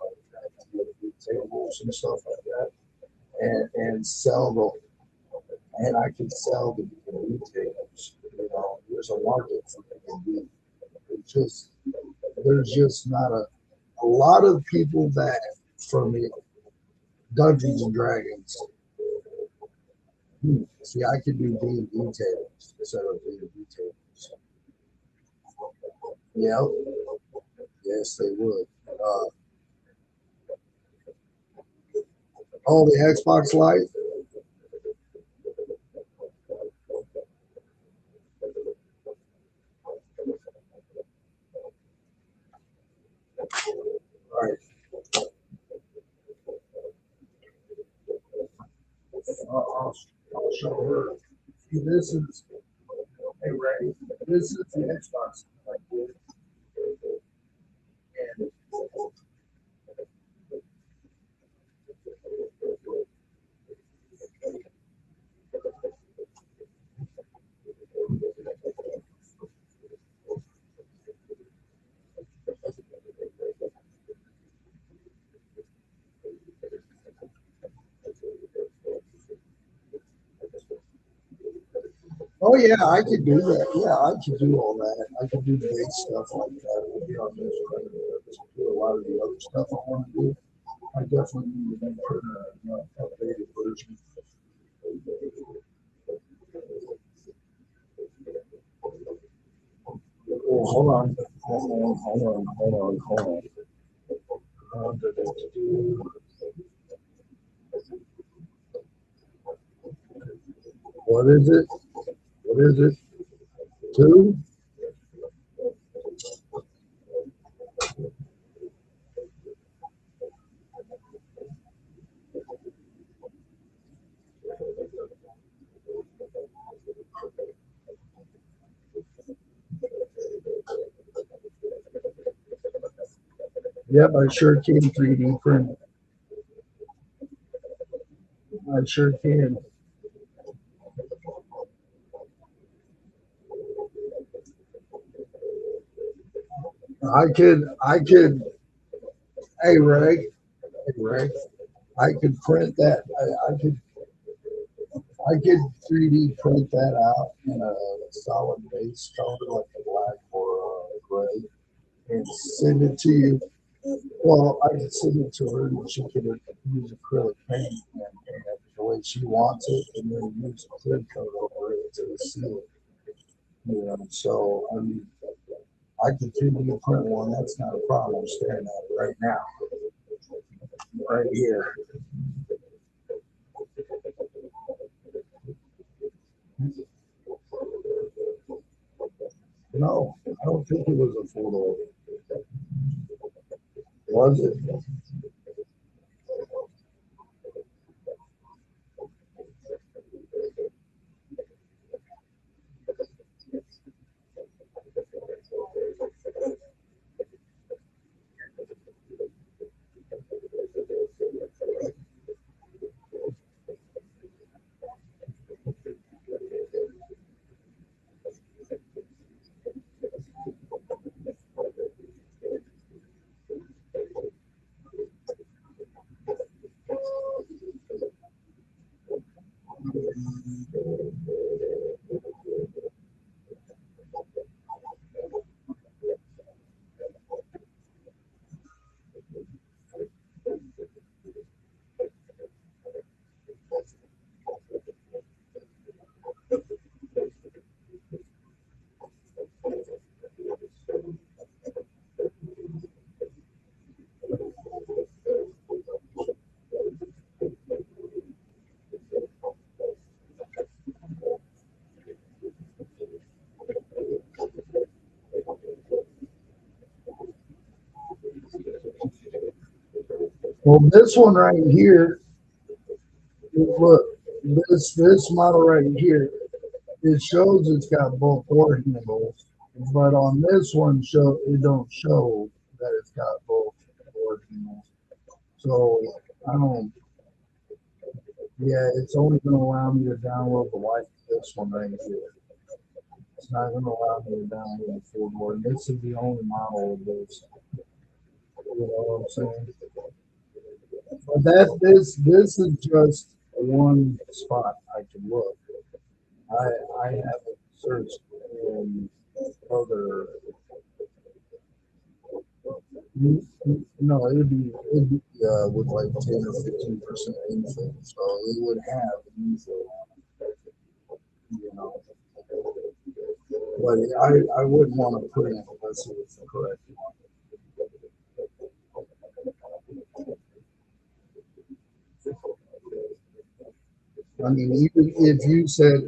like that, with tables and stuff like that, and sell them. And I can sell the retailers. You know, there's a market for D&D. It's just there's just not a lot of people that from the Dungeons and Dragons. See, I could do D&D tables instead of D&D tables. Yeah, yes, they would. Oh, the Xbox Live. Right. I'll show her. See, this is, hey Ray, this is the Xbox. And oh yeah, I could do that. Yeah, I could do all that. I could do big stuff like that. We'll be on this right do a lot of the other stuff I want to do. I definitely need to put an updated version. Oh, hold on. What is it? What is it? 2? Yep, I sure can 3D print. I sure can. I could, hey Ray, I could print that. I could 3D print that out in a solid base color like a black or a gray and send it to you. Well, I can send it to her and she can use acrylic paint and paint it the way she wants it and then use a clear coat over it to seal it. You know, so I mean, I can 3D print one. That's not a problem. I'm staring at it right now, right here. No, I don't think it was a photo. Was it? Well, this one right here, look, this model right here, it shows it's got both door handles, but on this one, it don't show that it's got both door handles. So I don't. Yeah, it's only going to allow me to download the wife this one right here. It's not going to allow me to download the four door. And this is the only model of this. You know what I'm saying? But this is just one spot I can look. I haven't searched in other. No, it'd be with like 10 or 15% info, so it would have info on it, you know. But I wouldn't want to put in unless it was the correct one. I mean, even if you said,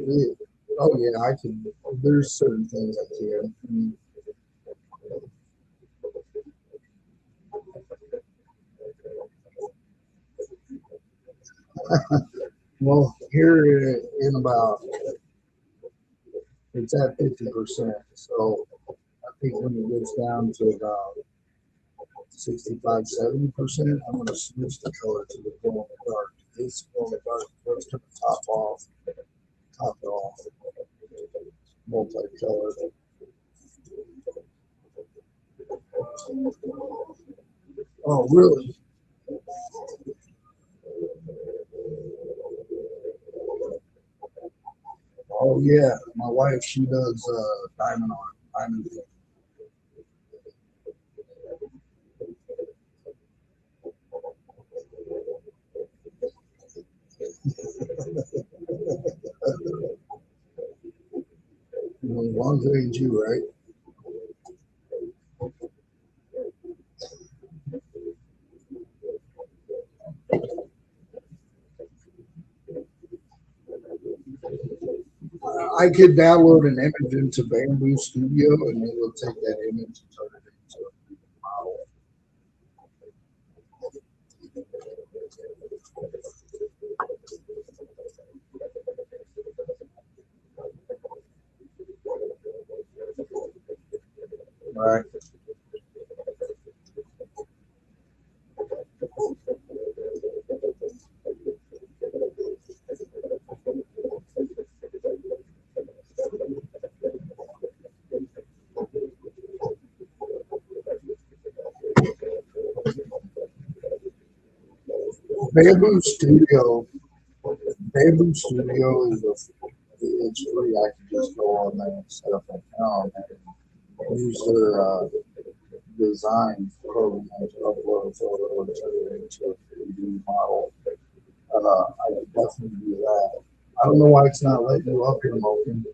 oh yeah, I can. There's certain things I can. I mean, well, here in about, it's at 50%. So I think when it gets down to about 65, 70%, I'm going to switch the color to the glow in the dark. This glow in the dark, let's turn the top it off, multi-color. Oh, really? Oh, yeah. My wife, she does diamond art, diamond. As long as it ain't you, right? I could download an image into Bamboo Studio and it will take that image and turn it into a model. Right. Bamboo Studio. Bamboo Studio it's free. I can just go on there and set up an account and use their design program to upload a photo and turn it into a 3D model. I would definitely do that. I don't know why it's not letting you up here, Moken.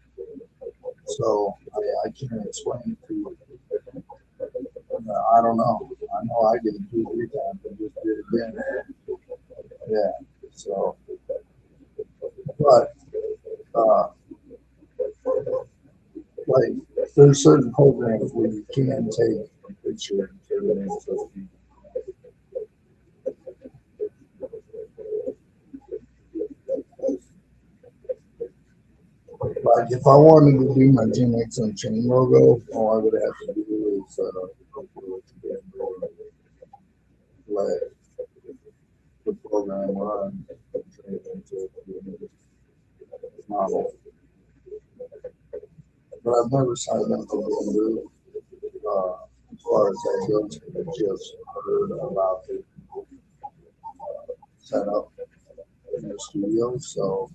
So I can't explain it to you. I don't know. I know I did it 2 or 3 times. I just did it again. Yeah. So, but like there's certain programs where you can take a picture and turn it into a video. Like if I wanted to do my Gen X Unchained logo, all I would have to do is upload it to Bamboo, let the program run, and turn it into a model. But I've never signed up for Bamboo. As far as that goes, I just heard about the setup in the studio, so.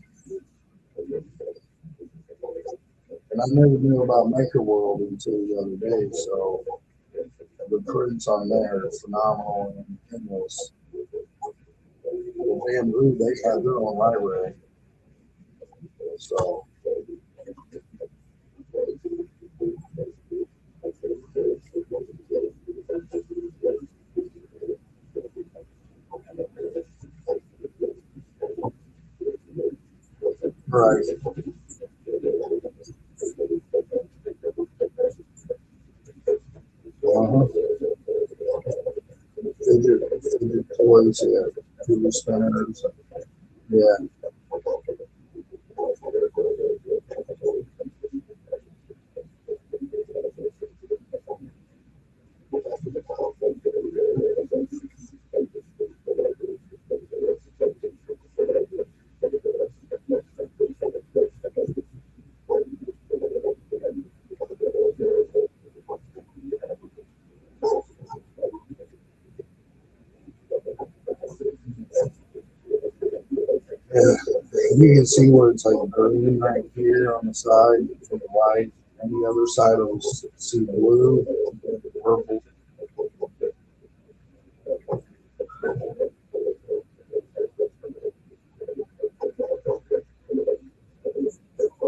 And I never knew about Maker World until the other day, so the prints on there are phenomenal and endless. Bamboo, they have their own library. So right. They did pull toys, yeah, TV spinners, yeah. Yeah, you can see where it's like green right here on the side from the light, and the other side will see blue, purple.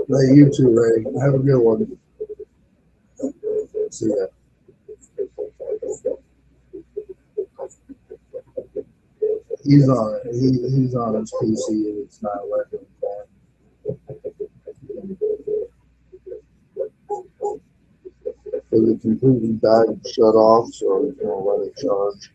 Hey, you too, Ray. Have a good one. See ya. He's on it. He's on his PC. It's not letting him because it completely died and shut off, so it's gonna let it charge.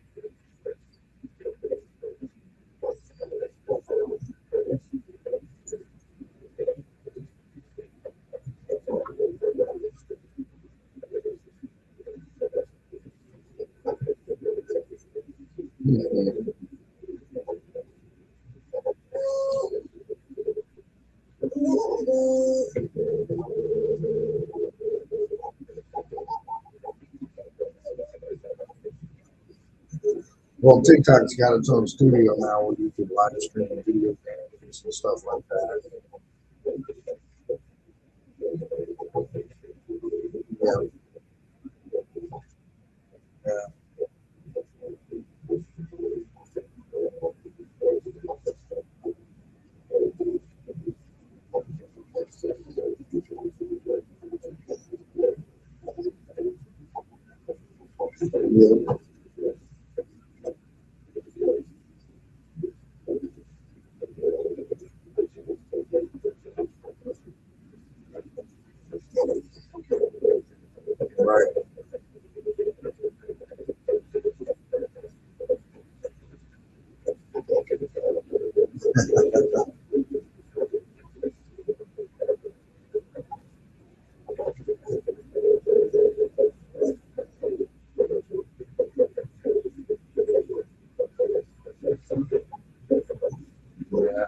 Well, TikTok's got its own studio now where you can live stream video games and stuff like that. Yeah. Yeah. Yeah. Right. Yeah.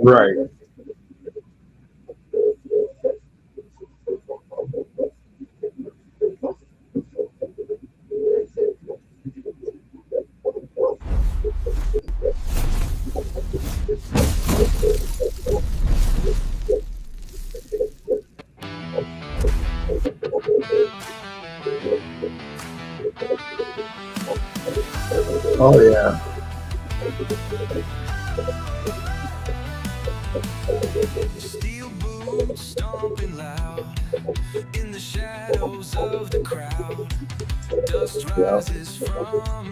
Right. Oh yeah. Steel boots stomping loud in the shadows of the crowd. Dust rises from